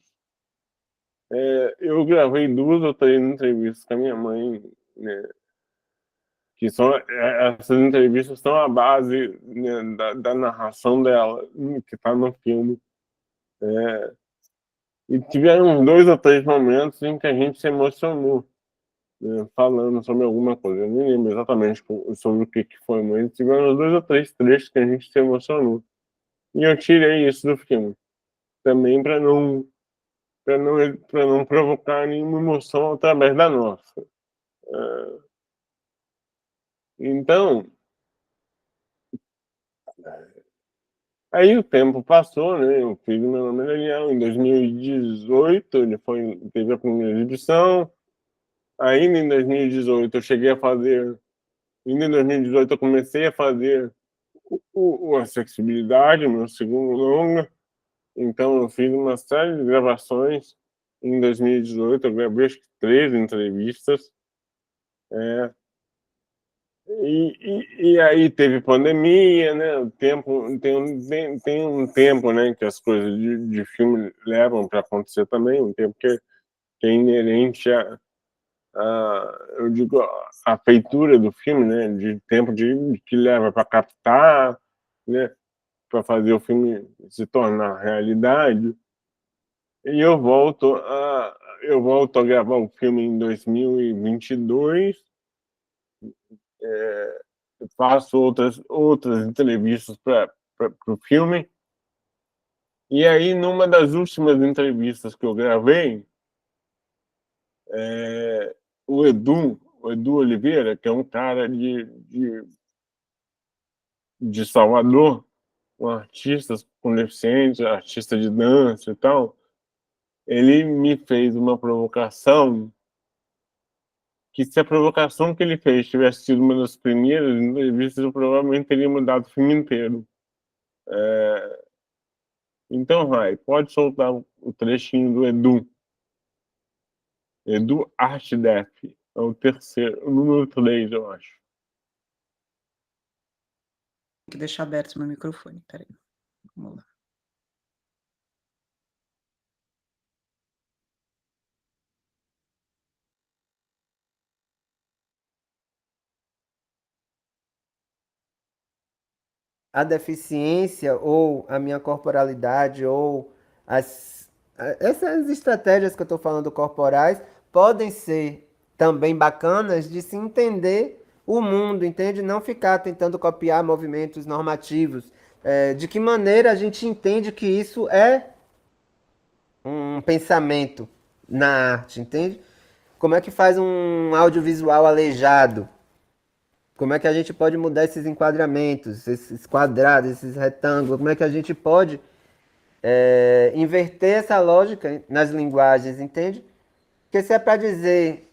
Eu gravei 2 ou 3 entrevistas com a minha mãe, né, que são essas entrevistas são a base, né, da narração dela, que está no filme. E tiveram 2 ou 3 momentos em que a gente se emocionou, né, falando sobre alguma coisa. Eu nem lembro exatamente sobre o que foi, mas tiveram 2 ou 3 trechos que a gente se emocionou. E eu tirei isso do filme, também para não provocar nenhuma emoção através da nossa. Então, aí o tempo passou, né? Eu fiz o Meu Nome é Daniel em 2018, teve a primeira exibição. Ainda em 2018 eu cheguei a fazer, ainda em 2018 eu comecei a fazer o Acessibilidade, meu segundo longa. Então eu fiz uma série de gravações em 2018, eu gravei acho que 13 entrevistas. E aí teve pandemia, né? O tempo, tem um tempo, né, que as coisas de filme levam para acontecer também, um tempo que é inerente eu digo, a feitura do filme, né? De tempo que leva para captar, né? Para fazer o filme se tornar realidade. E eu volto a gravar o filme em 2022. Faço outras entrevistas para o filme. E aí, numa das últimas entrevistas que eu gravei, o Edu Oliveira, que é um cara de Salvador, um artista com deficiência, artista de dança e tal, ele me fez uma provocação que, se a provocação que ele fez tivesse sido uma das primeiras entrevistas, eu provavelmente teria mudado o filme inteiro. Então, vai, pode soltar o trechinho do Edu. Edu Artdef. É o terceiro, o número 3, eu acho.
Tem que deixar aberto meu microfone, peraí. Vamos lá.
A deficiência ou a minha corporalidade ou essas estratégias que eu estou falando corporais podem ser também bacanas de se entender o mundo, entende? Não ficar tentando copiar movimentos normativos. De que maneira a gente entende que isso é um pensamento na arte, entende? Como é que faz um audiovisual aleijado? Como é que a gente pode mudar esses enquadramentos, esses quadrados, esses retângulos? Como é que a gente pode inverter essa lógica nas linguagens, entende? Porque se é para dizer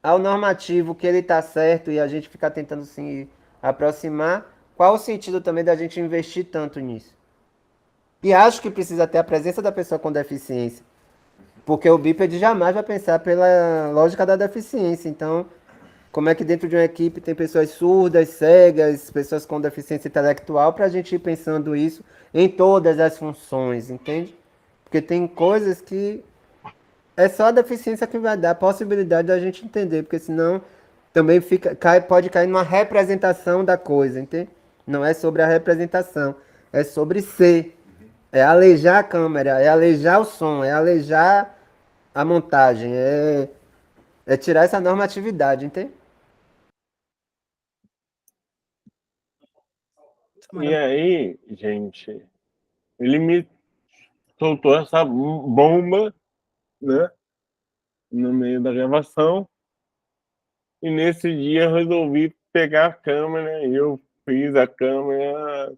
ao normativo que ele está certo e a gente ficar tentando se aproximar, qual o sentido também da gente investir tanto nisso? E acho que precisa ter a presença da pessoa com deficiência, porque o bípede jamais vai pensar pela lógica da deficiência. Então, como é que dentro de uma equipe tem pessoas surdas, cegas, pessoas com deficiência intelectual, para a gente ir pensando isso em todas as funções, entende? Porque tem coisas que é só a deficiência que vai dar a possibilidade da gente entender, porque senão também pode cair numa representação da coisa, entende? Não é sobre a representação, é sobre ser. É alejar a câmera, é alejar o som, é alejar a montagem, é tirar essa normatividade, entende?
E aí, gente, ele me soltou essa bomba, né, no meio da gravação, e nesse dia eu resolvi pegar a câmera e eu fiz a câmera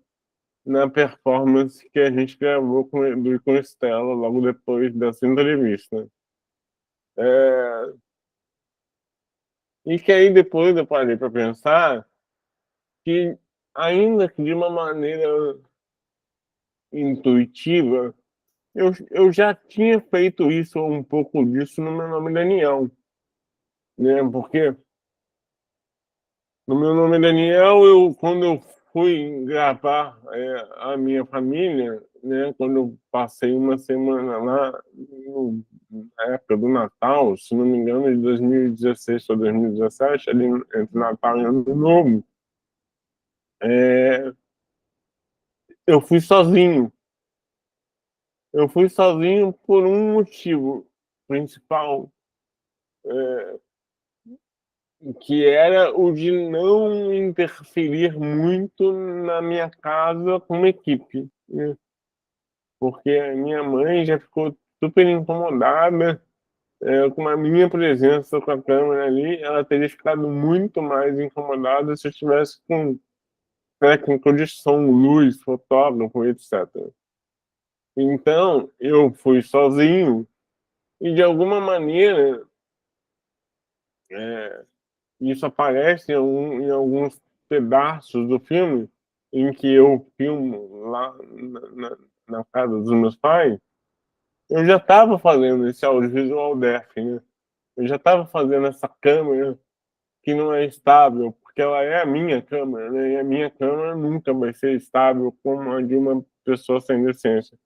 na performance que a gente gravou com o Edu e com a Estela logo depois dessa entrevista. E que aí depois eu parei para pensar que, ainda que de uma maneira intuitiva, eu já tinha feito isso, um pouco disso, no Meu Nome é Daniel, né? Porque no Meu Nome é Daniel, quando eu fui gravar a minha família, né? Quando eu passei uma semana lá, na época do Natal, se não me engano, de 2016 ou 2017, ali entre Natal e Ano Novo, eu fui sozinho. Eu fui sozinho por um motivo principal, que era o de não interferir muito na minha casa como equipe, né? Porque a minha mãe já ficou super incomodada
com a minha presença com a câmera ali, ela teria ficado muito mais incomodada se eu estivesse com técnico de som, luz, fotógrafo, etc. Então, eu fui sozinho e, de alguma maneira, isso aparece em alguns pedaços do filme em que eu filmo lá na casa dos meus pais. Eu já estava fazendo esse audiovisual def, né? Eu já estava fazendo essa câmera que não é estável, porque ela é a minha câmera, né? E a minha câmera nunca vai ser estável como a de uma pessoa sem licença.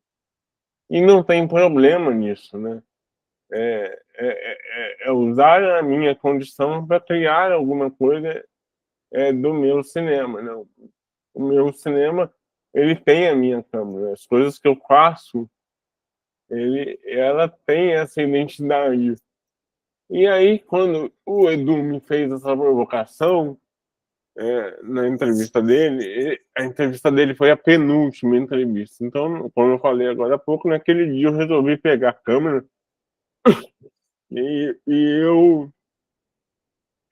E não tem problema nisso, né? É usar a minha condição para criar alguma coisa do meu cinema, né? O meu cinema, ele tem a minha câmera. As coisas que eu faço, ela tem essa identidade. E aí, quando o Edu me fez essa provocação, na entrevista dele, a entrevista dele foi a penúltima entrevista. Então, como eu falei agora há pouco, naquele dia eu resolvi pegar a câmera e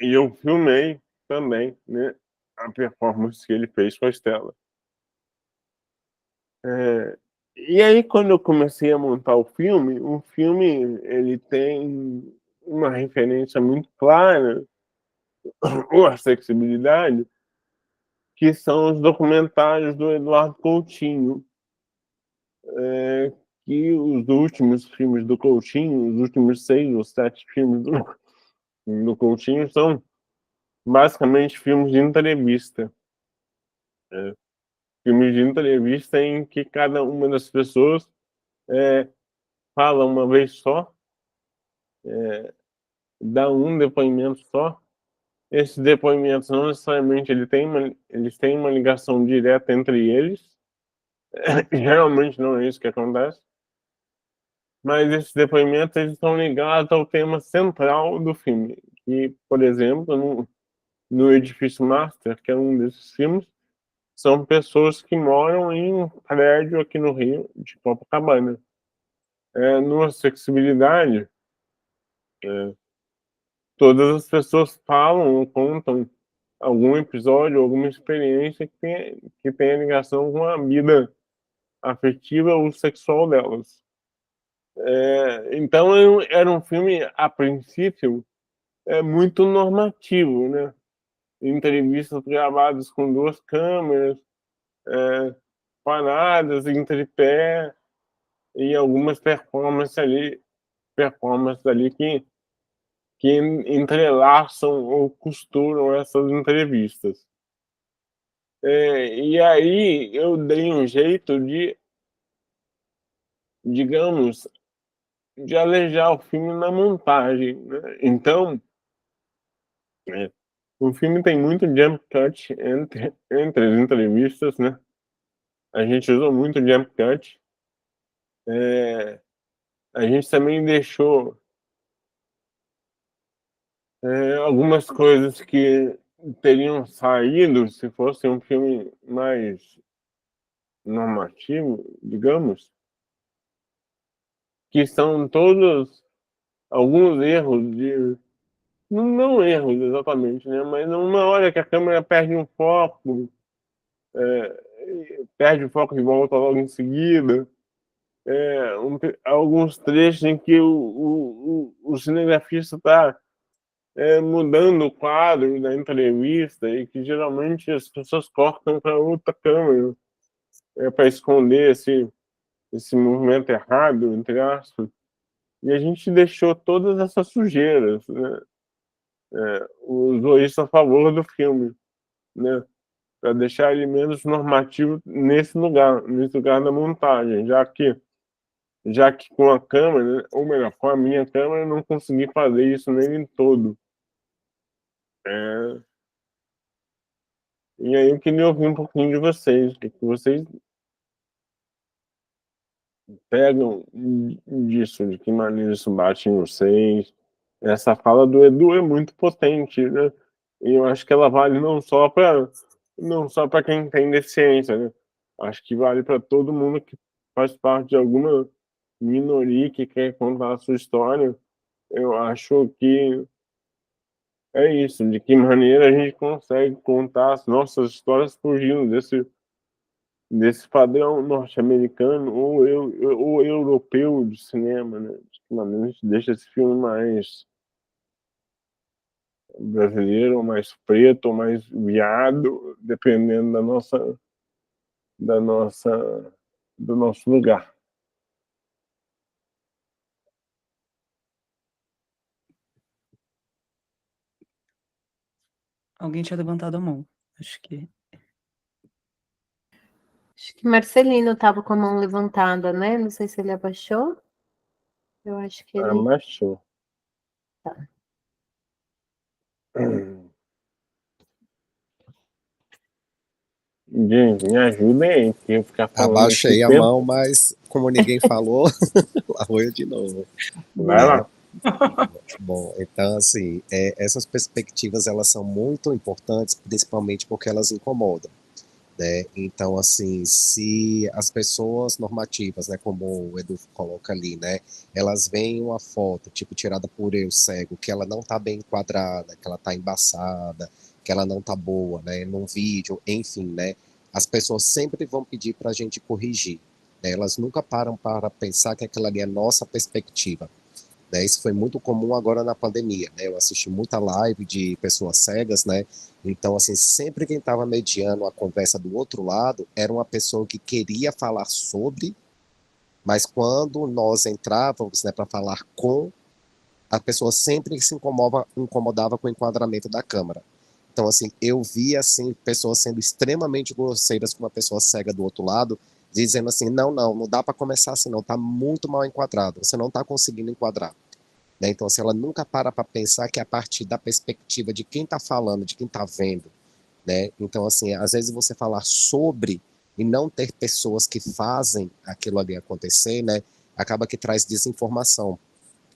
eu filmei também, né, a performance que ele fez com a Estela. E aí, quando eu comecei a montar o filme ele tem uma referência muito clara, ou a acessibilidade, que são os documentários do Eduardo Coutinho, que os últimos filmes do Coutinho, os últimos 6 ou 7 filmes do Coutinho são basicamente filmes de entrevista. Filmes de entrevista em que cada uma das pessoas fala uma vez só, dá um depoimento só. Esses depoimentos não necessariamente eles têm uma ligação direta entre eles. Geralmente não é isso que acontece. Mas esses depoimentos eles estão ligados ao tema central do filme. Que, por exemplo, no Edifício Master, que é um desses filmes, são pessoas que moram em um prédio aqui no Rio, de Copacabana. No Acessibilidade, todas as pessoas falam ou contam algum episódio, alguma experiência que tenha ligação com a vida afetiva ou sexual delas. Então, era um filme, a princípio, muito normativo, né? Entrevistas gravadas com 2 câmeras, paradas, em tripé, e algumas performances ali que entrelaçam ou costuram essas entrevistas. E aí eu dei um jeito de, digamos, de alejar o filme na montagem, né? Então, o filme tem muito jump cut entre as entrevistas, né? A gente usou muito jump cut. A gente também deixou algumas coisas que teriam saído se fosse um filme mais normativo, digamos, que são todos alguns erros não erros exatamente, né? Mas uma hora que a câmera perde um foco, perde o foco de volta logo em seguida, alguns trechos em que o cinegrafista está mudando o quadro da entrevista e que geralmente as pessoas cortam para outra câmera para esconder esse movimento errado, entre aspas. E a gente deixou todas essas sujeiras, né? Usou isso a favor do filme, né? Para deixar ele menos normativo nesse lugar da montagem, já que com a câmera, né, ou melhor, com a minha câmera, eu não consegui fazer isso nele todo. E aí eu queria ouvir um pouquinho de vocês, o que vocês pegam disso, de que maneira isso bate em vocês. Essa fala do Edu é muito potente, né? E eu acho que ela vale não só para quem tem deficiência, né? Acho que vale para todo mundo que faz parte de alguma minoria que quer contar a sua história, eu acho que é isso, de que maneira a gente consegue contar as nossas histórias fugindo desse padrão norte-americano ou europeu de cinema, né? De que maneira a gente deixa esse filme mais brasileiro, mais preto, mais viado, dependendo da nossa, do nosso lugar.
Alguém tinha levantado a mão. Acho que
Marcelino estava com a mão levantada, né? Não sei se ele abaixou. Eu acho que ele.
Abaixou.
Tá.
Gente, me ajudem aí, porque eu ficar falando
Abaixei
esse
a
tempo.
mão, mas como ninguém falou, lá vou eu de novo.
Vai lá.
Bom, então assim, essas perspectivas elas são muito importantes, principalmente porque elas incomodam, né? Então assim, se as pessoas normativas, né, como o Edu coloca ali, né, elas veem uma foto, tipo, tirada por eu, cego, que ela não tá bem enquadrada, que ela tá embaçada, que ela não tá boa, né, num vídeo, enfim, né, as pessoas sempre vão pedir pra gente corrigir, né? Elas nunca param para pensar que aquela ali é nossa perspectiva, né? Isso foi muito comum agora na pandemia, né? Eu assisti muita live de pessoas cegas, né? Então, assim, sempre quem estava mediando a conversa do outro lado era uma pessoa que queria falar sobre, mas quando nós entrávamos, né, para falar com, a pessoa sempre se incomodava com o enquadramento da câmera. Então, assim, eu via, assim, pessoas sendo extremamente grosseiras com uma pessoa cega do outro lado, dizendo assim, não dá para começar assim, não, tá muito mal enquadrado, você não está conseguindo enquadrar. Né? Então, assim, ela nunca para pensar que é a partir da perspectiva de quem está falando, de quem está vendo, né? Então, assim, às vezes você falar sobre e não ter pessoas que fazem aquilo ali acontecer, né? Acaba que traz desinformação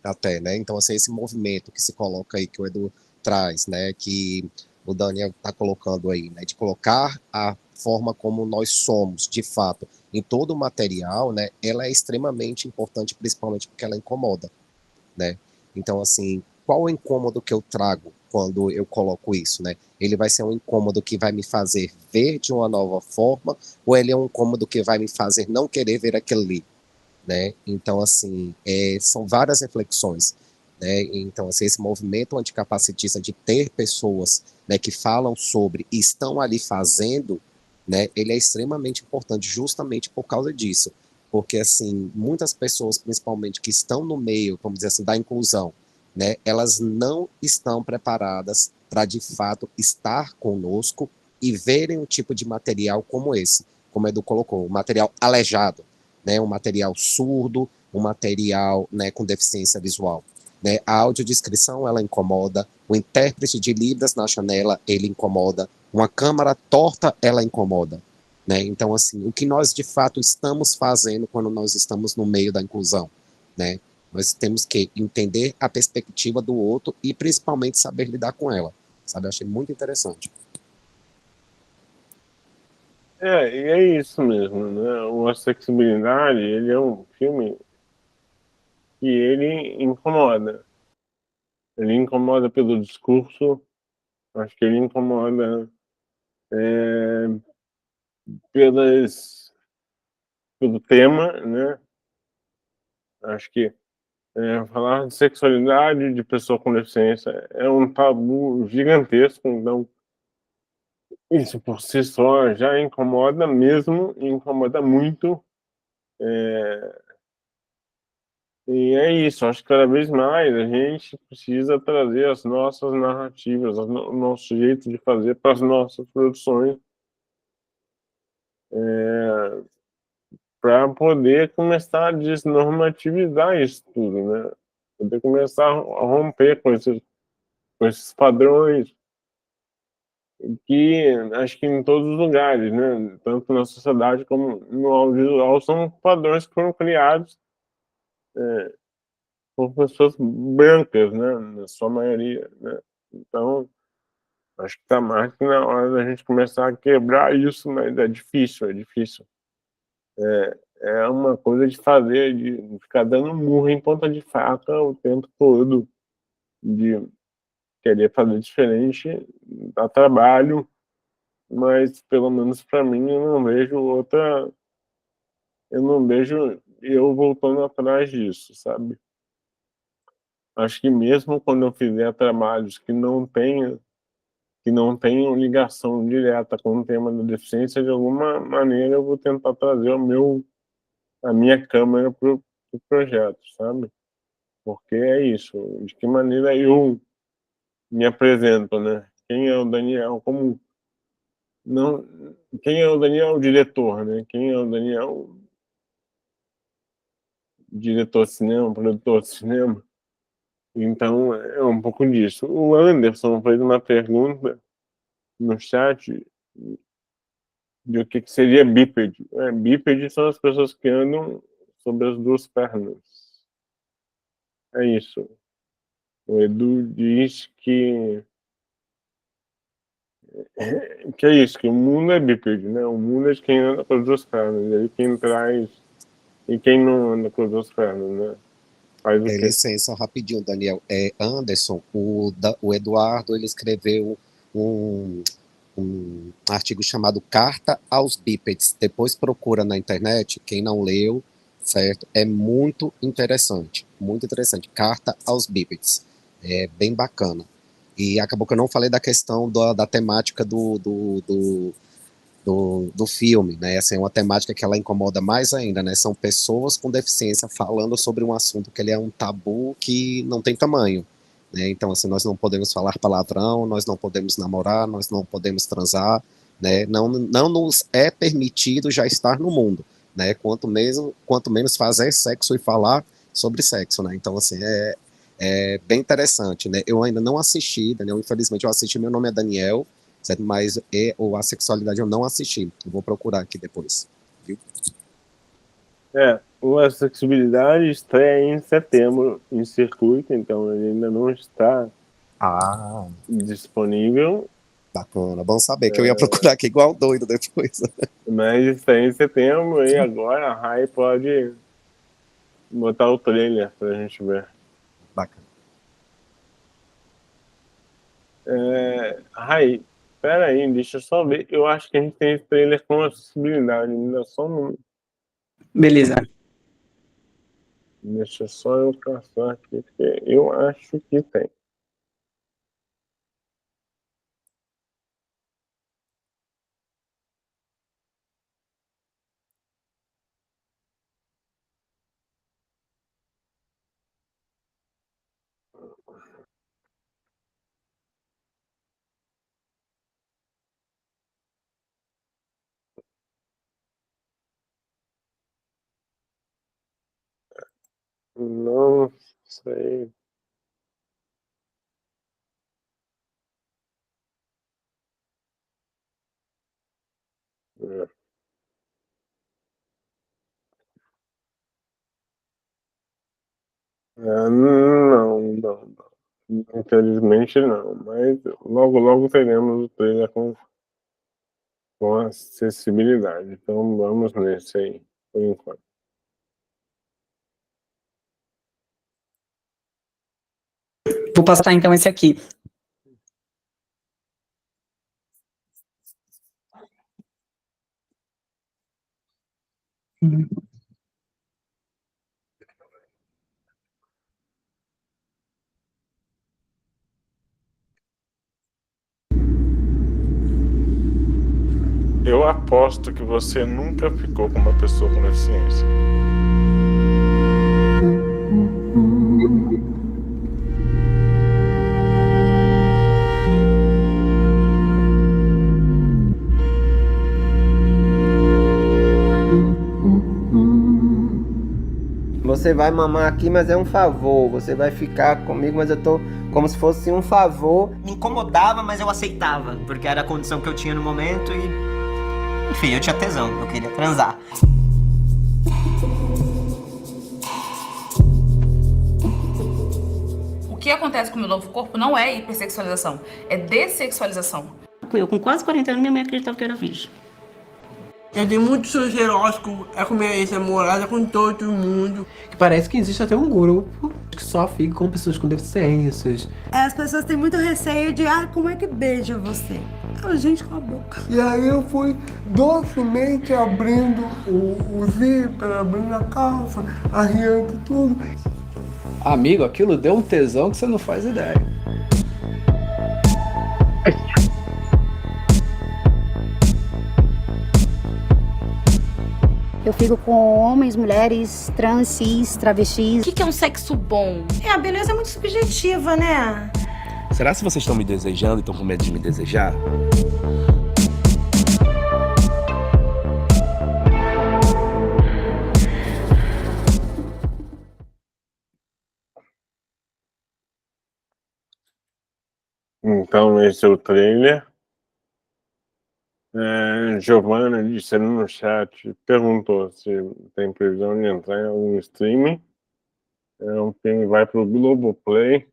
até, né? Então, assim, esse movimento que se coloca aí, que o Edu traz, né? Que o Daniel está colocando aí, né? De colocar a forma como nós somos, de fato, em todo o material, né? Ela é extremamente importante, principalmente porque ela incomoda, né? Então, assim, qual o incômodo que eu trago quando eu coloco isso, né? Ele vai ser um incômodo que vai me fazer ver de uma nova forma, ou ele é um incômodo que vai me fazer não querer ver aquilo ali, né? Então, assim, são várias reflexões, né? Então, assim, esse movimento anticapacitista de ter pessoas, né, que falam sobre e estão ali fazendo, né, ele é extremamente importante justamente por causa disso. Porque, assim, muitas pessoas, principalmente que estão no meio, vamos dizer assim, da inclusão, né, elas não estão preparadas para, de fato, estar conosco e verem um tipo de material como esse, como o Edu colocou, um material aleijado, né, um material surdo, um material, né, com deficiência visual. Né, a audiodescrição, ela incomoda, o intérprete de Libras na janela, ele incomoda, uma câmera torta, ela incomoda. Né? Então, assim, o que nós de fato estamos fazendo quando nós estamos no meio da inclusão? Né? Nós temos que entender a perspectiva do outro e principalmente saber lidar com ela. Sabe? Eu achei muito interessante.
E é isso mesmo, né? O Acessibilidade, ele é um filme que ele incomoda. Ele incomoda pelo discurso, acho que ele incomoda pelo tema, né? Acho que falar de sexualidade de pessoa com deficiência é um tabu gigantesco, então isso por si só já incomoda mesmo, incomoda muito. E é isso, acho que cada vez mais a gente precisa trazer as nossas narrativas, o nosso jeito de fazer para as nossas produções, para poder começar a desnormativizar isso tudo, né? Poder começar a romper com esses padrões que acho que em todos os lugares, né? Tanto na sociedade como no audiovisual, são padrões que foram criados por pessoas brancas, né? Na sua maioria, né? Então, acho que está mais que na hora da gente começar a quebrar isso, mas é difícil, é difícil.
é uma coisa de fazer, de ficar dando murro em ponta de faca o tempo todo, de querer fazer diferente, dá trabalho, mas pelo menos para mim eu não vejo eu voltando atrás disso, sabe? Acho que mesmo quando eu fizer trabalhos que não tenham ligação direta com o tema da deficiência, de alguma maneira eu vou tentar trazer a minha câmera para o projeto, sabe? Porque é isso, de que maneira eu me apresento, né? Quem é o Daniel como não, quem é o Daniel diretor, né? Quem é o Daniel diretor de cinema, produtor de cinema? Então é um pouco disso. O Anderson fez uma pergunta no chat de o que seria bípede. Bípede são as pessoas que andam sobre as duas pernas. É isso. O Edu diz que é isso, que o mundo é bípede, né? O mundo é de quem anda com as duas pernas, e aí quem traz e quem não anda com as duas pernas, né? Faz o quê?
Licença, rapidinho, Daniel. Anderson, o Eduardo, ele escreveu um artigo chamado Carta aos Bípedes. Depois procura na internet, quem não leu, certo? É muito interessante, muito interessante. Carta aos Bípedes. É bem bacana. E acabou que eu não falei da questão da temática do filme, né? Essa é uma temática que ela incomoda mais ainda, né? São pessoas com deficiência falando sobre um assunto que ele é um tabu que não tem tamanho, né? Então, assim, nós não podemos falar palavrão, nós não podemos namorar, nós não podemos transar, né? Não nos é permitido já estar no mundo, né? Quanto menos fazer sexo e falar sobre sexo, né? Então, assim, é bem interessante, né? Eu ainda não assisti, Daniel, infelizmente eu assisti, meu nome é Daniel, certo? Mas a sexualidade eu não assisti, eu vou procurar aqui depois, viu?
O Acessibilidade estreia em setembro em circuito, então ele ainda não está disponível.
Bacana, bom saber que eu ia procurar aqui igual doido depois.
Mas está em setembro e agora a Rai pode botar o trailer pra gente ver.
Bacana.
Rai, pera aí, deixa eu só ver. Eu acho que a gente tem esse trailer com acessibilidade, ainda só um.
Beleza.
Deixa só eu caçar aqui, porque eu acho que tem. Não sei. Não. Infelizmente não, mas logo teremos o trailer com acessibilidade. Então vamos nesse aí, por enquanto.
Vou passar então esse aqui.
Eu aposto que você nunca ficou com uma pessoa com deficiência.
Você vai mamar aqui, mas é um favor. Você vai ficar comigo, mas eu tô como se fosse um favor.
Me incomodava, mas eu aceitava, porque era a condição que eu tinha no momento e... Enfim, eu tinha tesão, eu queria transar.
O que acontece com o meu novo corpo não é hipersexualização, é dessexualização.
Eu com quase 40 anos, minha mãe acreditava que eu era virgem. Eu tenho muito sucesso com minha ex-namorada, com todo mundo.
Que parece que existe até um grupo que só fica com pessoas com deficiências.
As pessoas têm muito receio de, como é que beija você? Gente, cala a boca.
E aí eu fui docemente abrindo o zíper, abrindo a calça, arriando tudo.
Amigo, aquilo deu um tesão que você não faz ideia.
Eu fico com homens, mulheres, trans, cis, travestis.
O que é um sexo bom?
A beleza é muito subjetiva, né?
Será que vocês estão me desejando e estão com medo de me desejar?
Então, esse é o trailer. Giovana disse ali no chat, perguntou se tem previsão de entrar em algum streaming. É um filme que vai para o Globoplay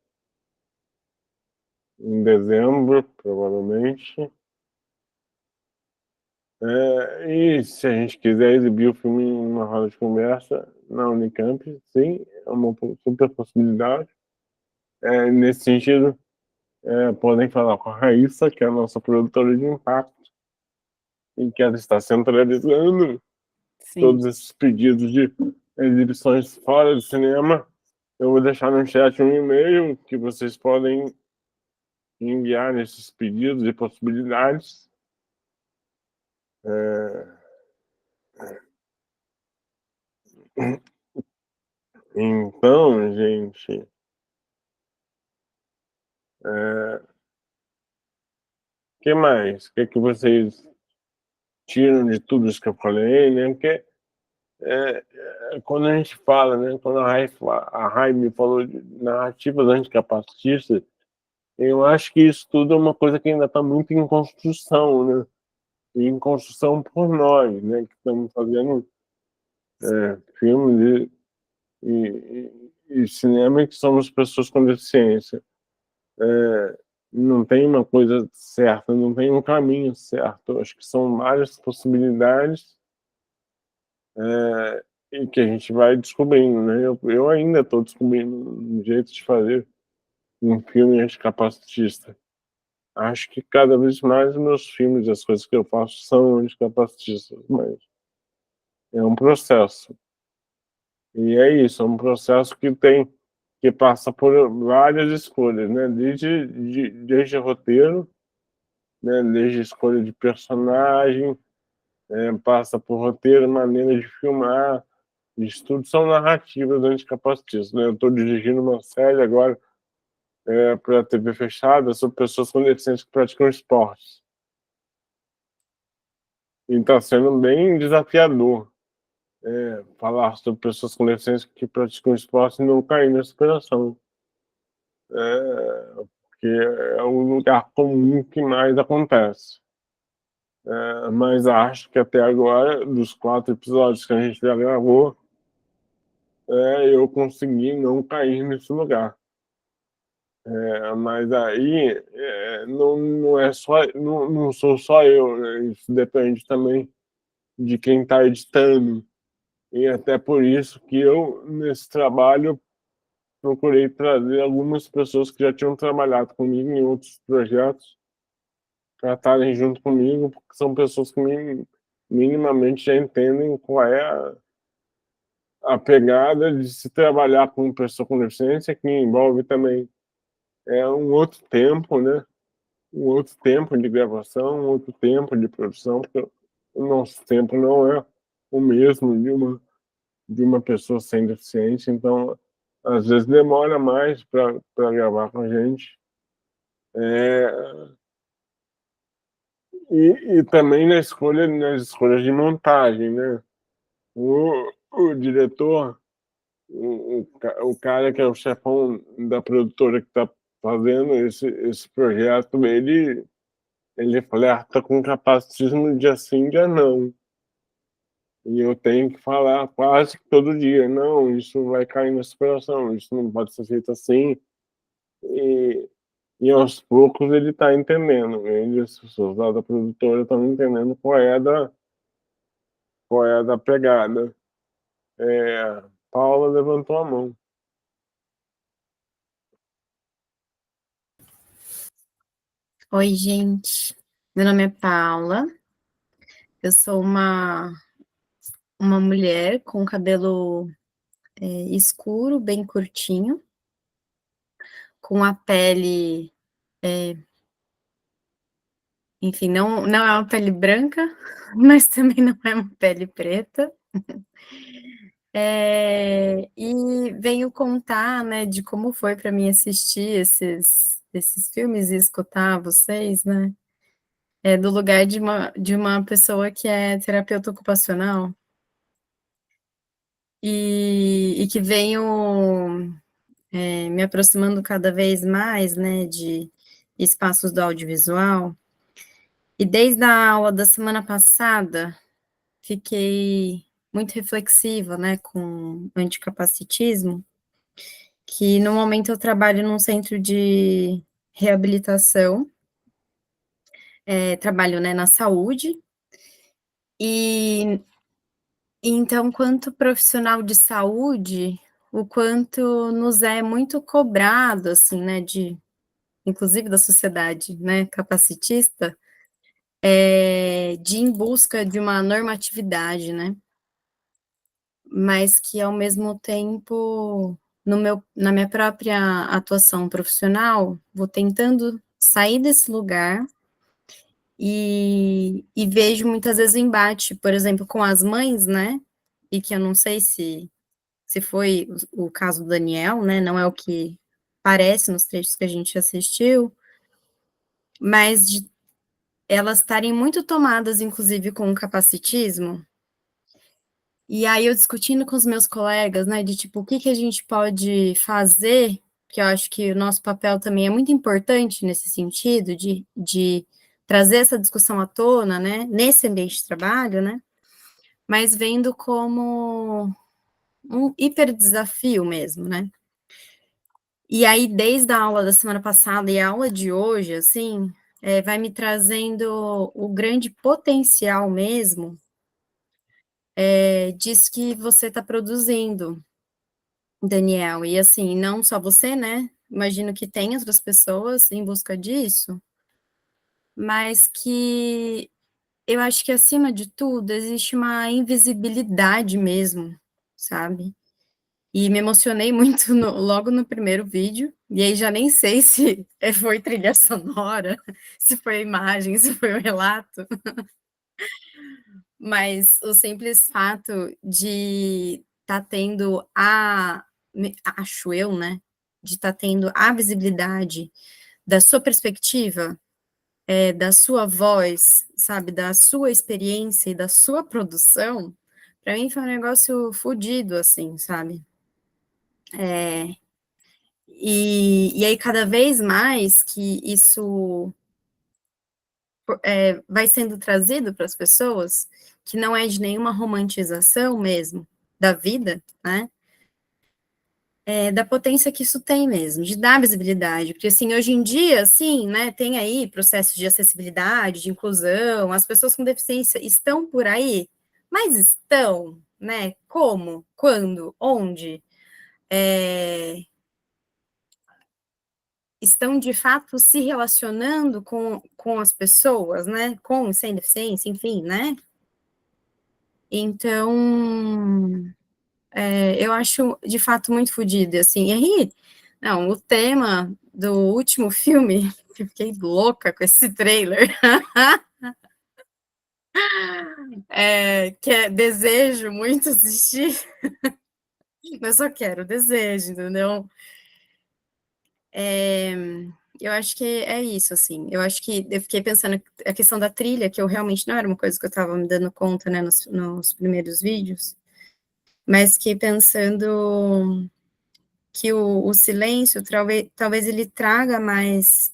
em dezembro, provavelmente. E se a gente quiser exibir o filme em uma roda de conversa na Unicamp, sim, é uma super possibilidade. Nesse sentido, podem falar com a Raíssa, que é a nossa produtora de impacto, e que ela está centralizando todos esses pedidos de exibições fora do cinema. Eu vou deixar no chat um e-mail que vocês podem enviar esses pedidos e possibilidades. Então, gente, que mais? O que vocês tiram de tudo isso que eu falei, né? Porque quando a gente fala, né? Quando a Rai me falou de narrativas anticapacitistas, eu acho que isso tudo é uma coisa que ainda está muito em construção, né? E em construção por nós, né? Que estamos fazendo filmes e cinema e que somos pessoas com deficiência. Não tem uma coisa certa, não tem um caminho certo. Acho que são várias possibilidades e que a gente vai descobrindo, né? Eu ainda estou descobrindo um jeito de fazer um filme anticapacitista. Acho que cada vez mais os meus filmes, as coisas que eu faço são anticapacitistas, mas é um processo. E é isso, é um processo que passa por várias escolhas, né? Desde roteiro, né? Desde escolha de personagem, passa por roteiro, maneira de filmar, isso tudo são narrativas anticapacitistas, né? Eu estou dirigindo uma série agora para a TV fechada sobre pessoas com deficiência que praticam esportes. E está sendo bem desafiador falar sobre pessoas com deficiência que praticam esporte e não cair nessa operação. Porque é o lugar comum que mais acontece. Mas acho que até agora, dos 4 episódios que a gente já gravou, eu consegui não cair nesse lugar. Mas aí não é só, não sou só eu, né? Isso depende também de quem está editando. E até por isso que eu, nesse trabalho, procurei trazer algumas pessoas que já tinham trabalhado comigo em outros projetos para estarem junto comigo, porque são pessoas que minimamente já entendem qual é a pegada de se trabalhar com pessoa com deficiência, que envolve também um outro tempo, né? Um outro tempo de gravação, um outro tempo de produção, porque o nosso tempo não é o mesmo de uma pessoa sem deficiência, então às vezes demora mais para gravar com a gente. E também nas escolhas de montagem, né? O diretor, o cara que é o chefão da produtora que está fazendo esse projeto, ele flerta com capacitismo dia sim, dia não. E eu tenho que falar quase que todo dia, não, isso vai cair nessa operação, isso não pode ser feito assim. E aos poucos ele está entendendo, as pessoas lá da produtora estão entendendo qual é qual é a da pegada. Paula levantou a mão.
Oi, gente. Meu nome é Paula. Eu sou uma mulher com cabelo escuro, bem curtinho, com a pele, enfim, não é uma pele branca, mas também não é uma pele preta. E venho contar, né, de como foi para mim assistir esses filmes e escutar vocês, né, do lugar de uma pessoa que é terapeuta ocupacional e que venho me aproximando cada vez mais, né, de espaços do audiovisual. E desde a aula da semana passada, fiquei muito reflexiva, né, com anticapacitismo, que no momento eu trabalho num centro de reabilitação, trabalho, né, na saúde, e então, quanto profissional de saúde, o quanto nos é muito cobrado, assim, né, inclusive da sociedade, né, capacitista, de ir em busca de uma normatividade, né, mas que, ao mesmo tempo, na minha própria atuação profissional, vou tentando sair desse lugar e vejo muitas vezes o embate, por exemplo, com as mães, né, e que eu não sei se foi o caso do Daniel, né, não é o que parece nos trechos que a gente assistiu, mas de elas estarem muito tomadas, inclusive, com o capacitismo. E aí eu discutindo com os meus colegas, né, de tipo, o que a gente pode fazer, que eu acho que o nosso papel também é muito importante nesse sentido, de trazer essa discussão à tona, né, nesse ambiente de trabalho, né, mas vendo como um hiper desafio mesmo, né. E aí, desde a aula da semana passada e a aula de hoje, assim, vai me trazendo o grande potencial mesmo, disso que você está produzindo, Daniel. E assim, não só você, né? Imagino que tem outras pessoas em busca disso, mas que eu acho que, acima de tudo, existe uma invisibilidade mesmo, sabe? E me emocionei muito logo no primeiro vídeo, e aí já nem sei se foi trilha sonora, se foi a imagem, se foi o relato. Mas o simples fato de estar tendo acho eu, né, de estar tendo a visibilidade da sua perspectiva, da sua voz, sabe, da sua experiência e da sua produção, para mim foi um negócio fodido, assim, sabe? E aí, cada vez mais que isso vai sendo trazido para as pessoas, que não é de nenhuma romantização mesmo da vida, né? Da potência que isso tem mesmo, de dar visibilidade, porque assim, hoje em dia, assim, né, tem aí processos de acessibilidade, de inclusão, as pessoas com deficiência estão por aí, mas estão, né, como, quando, onde, estão de fato se relacionando com as pessoas, né, com e sem deficiência, enfim, né, então, eu acho, de fato, muito fodido, assim, e aí, não, o tema do último filme, eu fiquei louca com esse trailer, que é desejo muito assistir, mas só quero desejo, entendeu? Eu acho que é isso, assim, eu acho que eu fiquei pensando a questão da trilha, que eu realmente não era uma coisa que eu estava me dando conta, né, nos primeiros vídeos, mas fiquei pensando que o silêncio, talvez ele traga mais,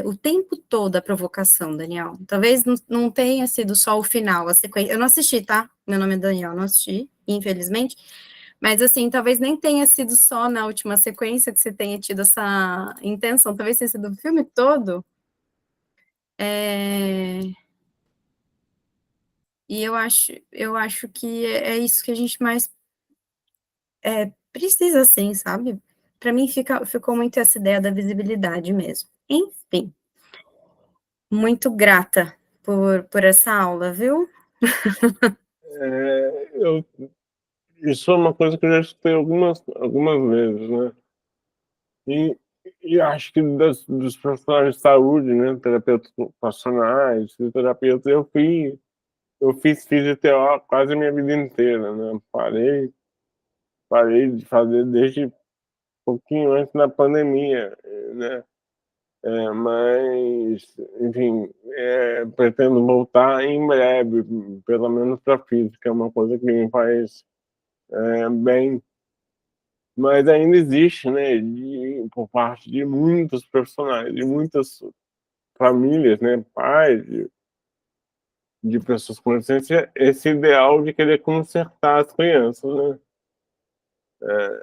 o tempo todo a provocação, Daniel. Talvez não tenha sido só o final, a sequência. Eu não assisti, tá? Meu nome é Daniel, não assisti, infelizmente. Mas, assim, talvez nem tenha sido só na última sequência que você tenha tido essa intenção. Talvez tenha sido o filme todo. E eu acho que é isso que a gente mais precisa, assim, sabe? Para mim ficou muito essa ideia da visibilidade mesmo. Enfim, muito grata por essa aula, viu?
Isso é uma coisa que eu já escutei algumas vezes, né? E acho que dos profissionais de saúde, né, terapeutas ocupacionais, fisioterapeutas, eu fiz fisioterapia quase a minha vida inteira, né? Parei de fazer desde pouquinho antes da pandemia, né? Mas, enfim, pretendo voltar em breve, pelo menos para física, é uma coisa que me faz bem. Mas ainda existe, né, por parte de muitos profissionais, de muitas famílias, né, pais de pessoas com deficiência, esse ideal de querer consertar as crianças, né?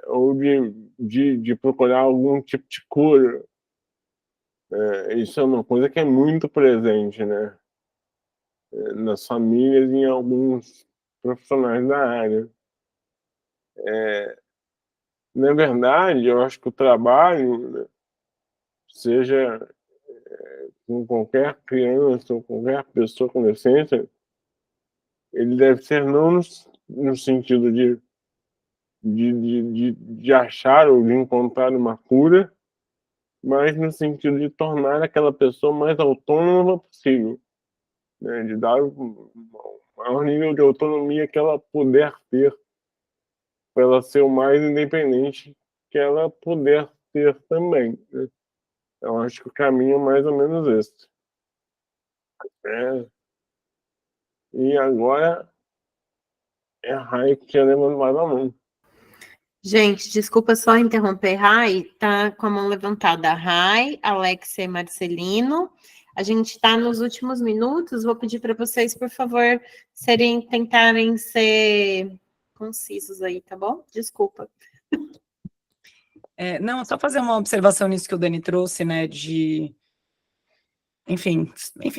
Ou de procurar algum tipo de cura. Isso é uma coisa que é muito presente, né? Nas famílias e em alguns profissionais da área. Na verdade, eu acho que o trabalho, né, seja com qualquer criança ou qualquer pessoa com deficiência, ele deve ser não no sentido de achar ou de encontrar uma cura, mas no sentido de tornar aquela pessoa mais autônoma possível, né? De dar o maior nível de autonomia que ela puder ter, para ela ser o mais independente que ela puder ter também, né? Eu acho que o caminho é mais ou menos esse. E agora é a Rai que tinha levantado a mão.
Gente, desculpa só interromper, Rai, tá com a mão levantada. Rai, Alexia e Marcelino. A gente está nos últimos minutos, vou pedir para vocês, por favor, tentarem ser concisos aí, tá bom? Desculpa.
Não, só fazer uma observação nisso que o Dani trouxe, né, enfim,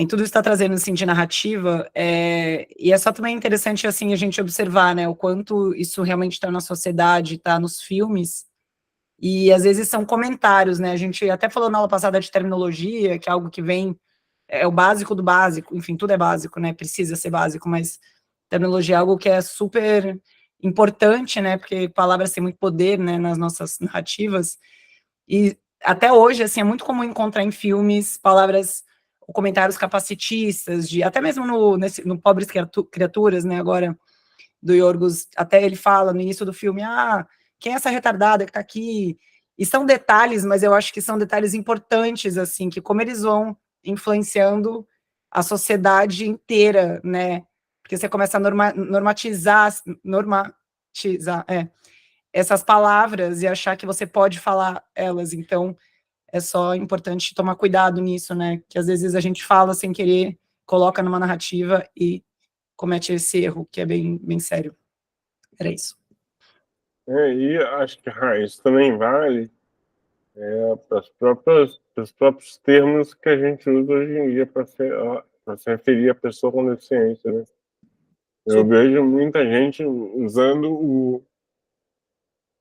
tudo isso está trazendo, assim, de narrativa, e é só também interessante, assim, a gente observar, né, o quanto isso realmente está na sociedade, está nos filmes, e às vezes são comentários, né, a gente até falou na aula passada de terminologia, que é algo que vem, é o básico do básico, enfim, tudo é básico, né, precisa ser básico, mas terminologia é algo que é super importante, né, porque palavras têm muito poder, né, nas nossas narrativas, e até hoje, assim, é muito comum encontrar em filmes palavras ou comentários capacitistas, até mesmo no Pobres Criaturas, né, agora, do Yorgos, até ele fala no início do filme, quem é essa retardada que tá aqui? E são detalhes, mas eu acho que são detalhes importantes, assim, que como eles vão influenciando a sociedade inteira, né, porque você começa a normatizar essas palavras e achar que você pode falar elas, então é só importante tomar cuidado nisso, né, que às vezes a gente fala sem querer, coloca numa narrativa e comete esse erro, que é bem, bem sério. Era isso.
E acho que isso também vale para os próprios termos que a gente usa hoje em dia para se referir a pessoa com deficiência, né? Eu vejo muita gente usando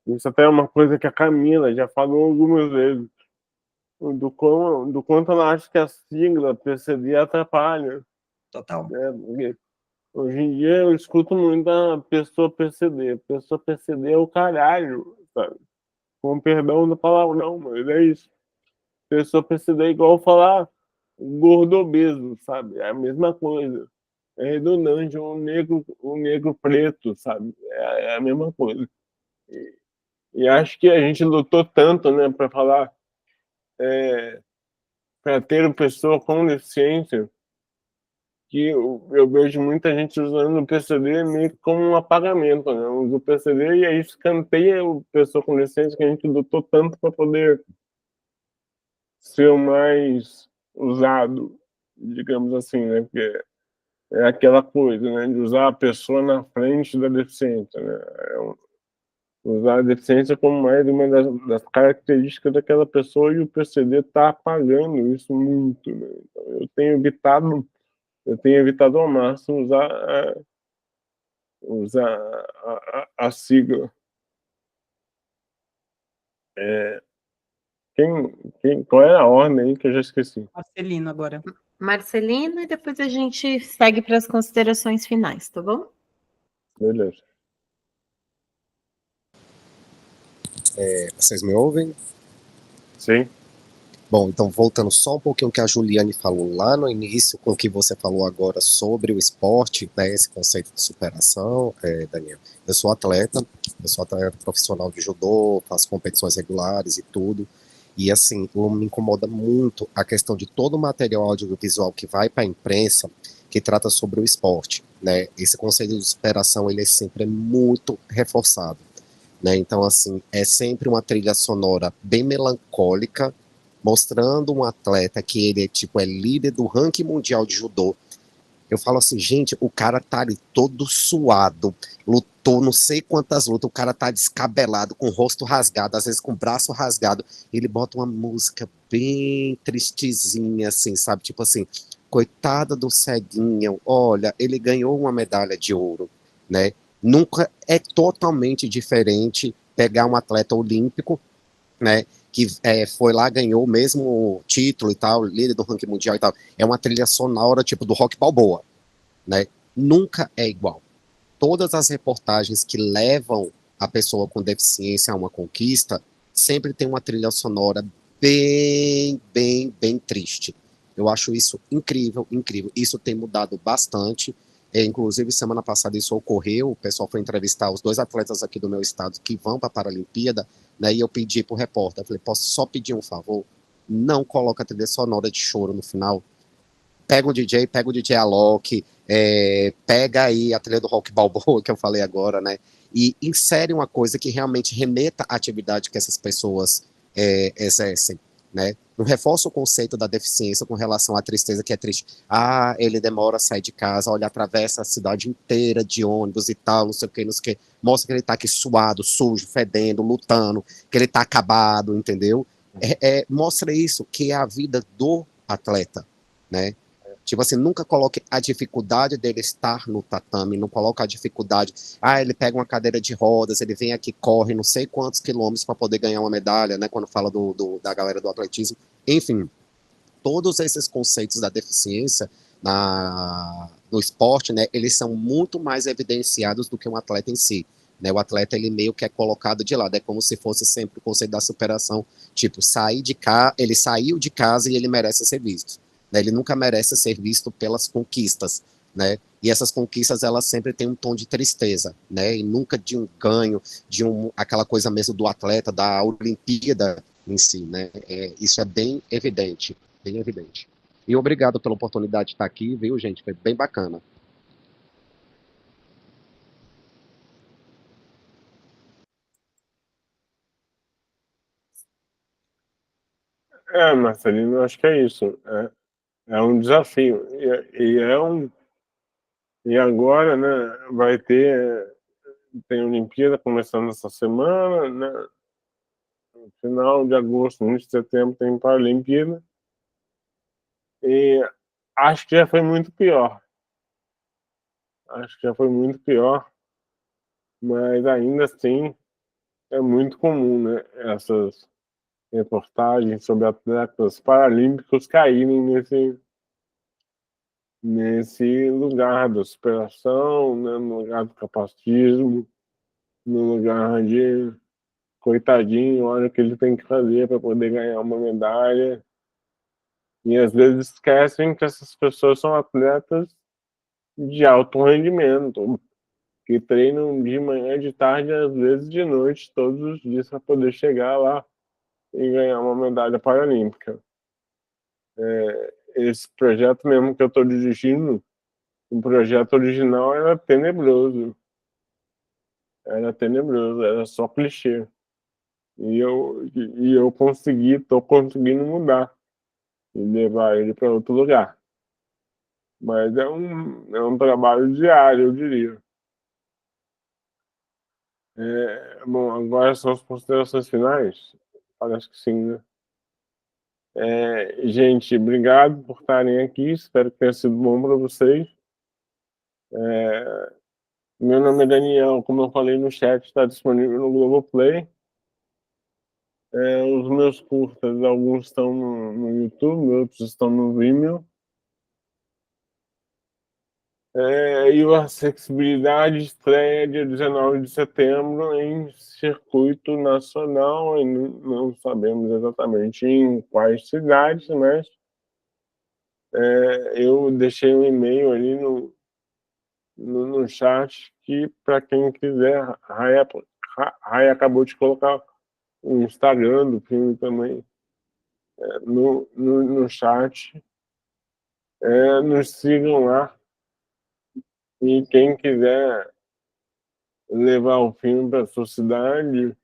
isso até é uma coisa que a Camila já falou algumas vezes, do quanto ela acha que a sigla PCD atrapalha.
Total.
Porque hoje em dia eu escuto muito a pessoa PCD. Pessoa PCD é o caralho, sabe? Com perdão da palavrão, mas é isso. Pessoa PCD é igual falar gordo obeso, sabe? É a mesma coisa. É redundante, um negro preto, sabe? É a mesma coisa. E acho que a gente lutou tanto, né, para falar, para ter uma pessoa com deficiência, que eu vejo muita gente usando o PCD meio que como um apagamento, né? Usa o PCD e aí escanteia a pessoa com deficiência, que a gente lutou tanto para poder ser o mais usado, digamos assim, né? Porque é aquela coisa, né, de usar a pessoa na frente da deficiência, né? Usar a deficiência como mais uma das características daquela pessoa, e o PCD está apagando isso muito, né? Então, eu tenho evitado eu tenho evitado ao máximo usar a sigla. Qual é a ordem aí que eu já esqueci?
Marcelino agora.
Marcelino, e depois a gente segue para as considerações finais, tá bom?
Beleza.
Vocês me ouvem?
Sim.
Bom, então voltando só um pouquinho o que a Juliane falou lá no início, com o que você falou agora sobre o esporte, né, esse conceito de superação, Daniel. Eu sou atleta profissional de judô, faço competições regulares e tudo. E assim, me incomoda muito a questão de todo o material audiovisual que vai para a imprensa, que trata sobre o esporte, né? Esse conceito de superação, ele sempre é muito reforçado, né? Então, assim, é sempre uma trilha sonora bem melancólica, mostrando um atleta que ele é líder do ranking mundial de judô. Eu falo assim, gente, o cara tá ali todo suado, lutou não sei quantas lutas, o cara tá descabelado, com o rosto rasgado, às vezes com o braço rasgado, ele bota uma música bem tristezinha, assim, sabe? Tipo assim, coitada do ceguinho, olha, ele ganhou uma medalha de ouro, né? Nunca é totalmente diferente pegar um atleta olímpico, né, que foi lá, ganhou o mesmo título e tal, líder do ranking mundial e tal, é uma trilha sonora tipo do Rock Balboa, né? Nunca é igual. Todas as reportagens que levam a pessoa com deficiência a uma conquista sempre tem uma trilha sonora bem triste. Eu acho isso incrível, incrível. Isso tem mudado bastante. Inclusive, semana passada isso ocorreu, o pessoal foi entrevistar os 2 atletas aqui do meu estado que vão para a Paralimpíada, né, e eu pedi para o repórter, eu falei, posso só pedir um favor? Não coloca a trilha sonora de choro no final. Pega o DJ Alok, pega aí a trilha do Rock Balboa, que eu falei agora, né, e insere uma coisa que realmente remeta à atividade que essas pessoas exercem, né? Não reforça o conceito da deficiência com relação à tristeza, que é triste. Ah, ele demora a sair de casa, olha, atravessa a cidade inteira de ônibus e tal, não sei o que, não sei o que. Mostra que ele tá aqui suado, sujo, fedendo, lutando, que ele tá acabado, entendeu? Mostra isso, que é a vida do atleta, né? Tipo assim, nunca coloque a dificuldade dele estar no tatame, não coloca a dificuldade. Ah, ele pega uma cadeira de rodas, ele vem aqui, corre não sei quantos quilômetros para poder ganhar uma medalha, né? Quando fala da galera do atletismo. Enfim, todos esses conceitos da deficiência no esporte, né? Eles são muito mais evidenciados do que um atleta em si. Né, o atleta, ele meio que é colocado de lado, é como se fosse sempre o conceito da superação, tipo, ele saiu de casa e ele merece ser visto, né, ele nunca merece ser visto pelas conquistas, né, e essas conquistas, elas sempre têm um tom de tristeza, né, e nunca de um ganho, aquela coisa mesmo do atleta, da Olimpíada em si, né, isso é bem evidente, e obrigado pela oportunidade de estar aqui, viu, gente, foi bem bacana.
Marcelino, eu acho que é isso. É um desafio. E agora, né, tem a Olimpíada começando essa semana, né? No final de agosto, início de setembro, tem Paralimpíada. E acho que já foi muito pior. Mas ainda assim é muito comum, né, essas reportagens sobre atletas paralímpicos caírem nesse lugar da superação, né, no lugar do capacitismo, no lugar de coitadinho, olha o que ele tem que fazer para poder ganhar uma medalha. E às vezes esquecem que essas pessoas são atletas de alto rendimento, que treinam de manhã, de tarde, às vezes de noite, todos os dias para poder chegar lá e ganhar uma medalha paralímpica. Esse projeto mesmo que eu estou dirigindo, o projeto original era tenebroso, era só clichê. E eu estou conseguindo mudar e levar ele para outro lugar. Mas é um trabalho diário, eu diria. Bom, agora são as considerações finais? Parece que sim, né?
Gente, obrigado por estarem aqui. Espero que tenha sido bom para vocês. Meu nome é Daniel, como eu falei no chat, está disponível no Globoplay. Os meus curtas, alguns estão no YouTube, outros estão no Vimeo. E o Acessibilidade estreia dia 19 de setembro em circuito nacional, e não sabemos exatamente em quais cidades, mas eu deixei um e-mail ali no chat que, para quem quiser, Rai acabou de colocar o Instagram do filme também no chat. Nos sigam lá. E quem quiser levar o filme para a sua cidade,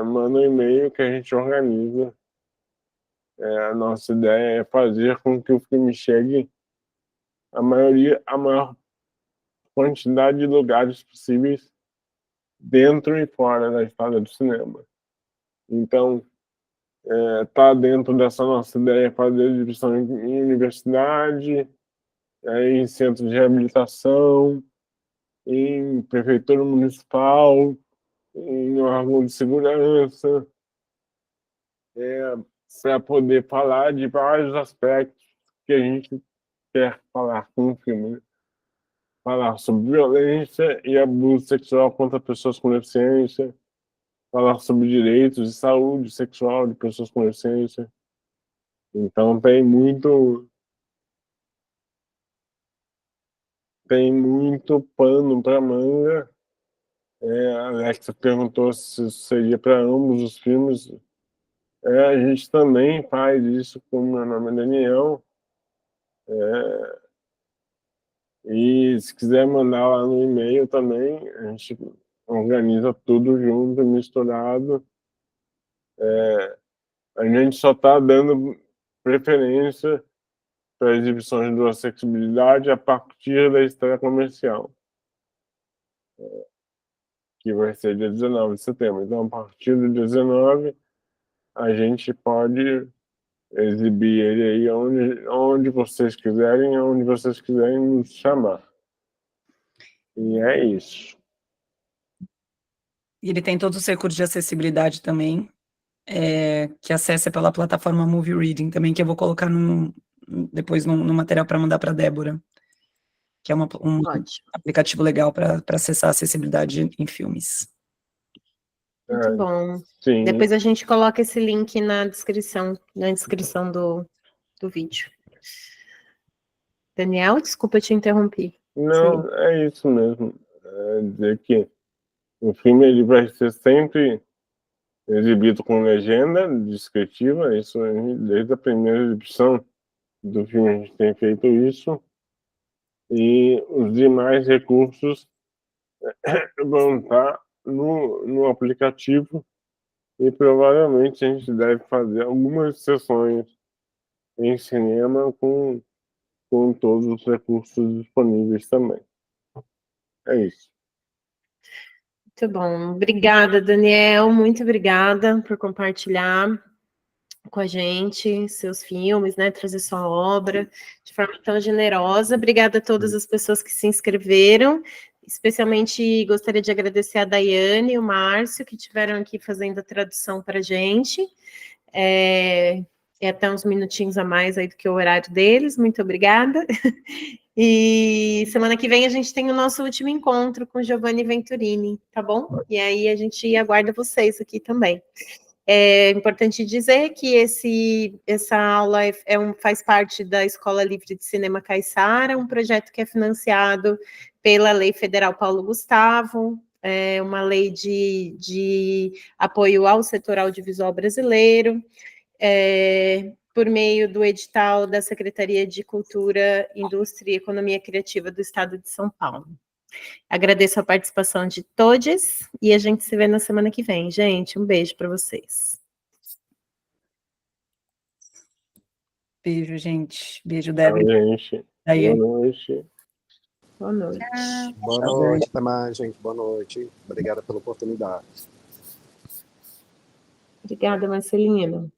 manda um e-mail que a gente organiza. A nossa ideia é fazer com que o filme chegue a maior quantidade de lugares possíveis dentro e fora da história do cinema. Então, tá dentro dessa nossa ideia fazer exibição em universidade, em centros de reabilitação, em prefeitura municipal, em órgão de segurança, para poder falar de vários aspectos que a gente quer falar com o filme, né? Falar sobre violência e abuso sexual contra pessoas com deficiência, falar sobre direitos e saúde sexual de pessoas com deficiência. Então tem muito pano para manga. A Alexa perguntou se seria para ambos os filmes. A gente também faz isso com Meu Nome é Daniel. E se quiser mandar lá no e-mail também, a gente organiza tudo junto, misturado. A gente só está dando preferência para exibições do Acessibilidade a partir da estreia comercial, que vai ser dia 19 de setembro. Então, a partir do 19, a gente pode exibir ele aí onde vocês quiserem, onde vocês quiserem nos chamar. E é isso.
E ele tem todos os recursos de acessibilidade também, que acessa pela plataforma Movie Reading também, que eu vou colocar depois no material para mandar para a Débora, que é um aplicativo legal para acessar a acessibilidade em filmes.
Muito bom.
Sim.
Depois a gente coloca esse link na descrição do vídeo. Daniel, desculpa, eu te interrompi.
Não, é isso mesmo. Dizer que o filme ele vai ser sempre exibido com legenda descritiva, isso desde a primeira exibição do filme a gente tem feito isso, e os demais recursos vão estar no aplicativo, e provavelmente a gente deve fazer algumas sessões em cinema com todos os recursos disponíveis também. É isso.
Muito bom. Obrigada, Daniel. Muito obrigada por compartilhar com a gente seus filmes, né? Trazer sua obra de forma tão generosa. Obrigada a todas as pessoas que se inscreveram. Especialmente gostaria de agradecer a Daiane e o Márcio, que estiveram aqui fazendo a tradução para a gente. Até uns minutinhos a mais aí do que o horário deles. Muito obrigada. E semana que vem a gente tem o nosso último encontro com Giovanni Venturini, tá bom? E aí a gente aguarda vocês aqui também. É importante dizer que essa aula faz parte da Escola Livre de Cinema Caiçara, um projeto que é financiado pela Lei Federal Paulo Gustavo, uma lei de apoio ao setor audiovisual brasileiro, por meio do edital da Secretaria de Cultura, Indústria e Economia Criativa do Estado de São Paulo. Agradeço a participação de todos e a gente se vê na semana que vem. Gente, um beijo para vocês.
Beijo, gente. Beijo, Débora.
Gente. Boa noite.
Boa noite.
Boa noite, até mais, gente. Boa noite. Obrigada pela oportunidade.
Obrigada, Marcelina.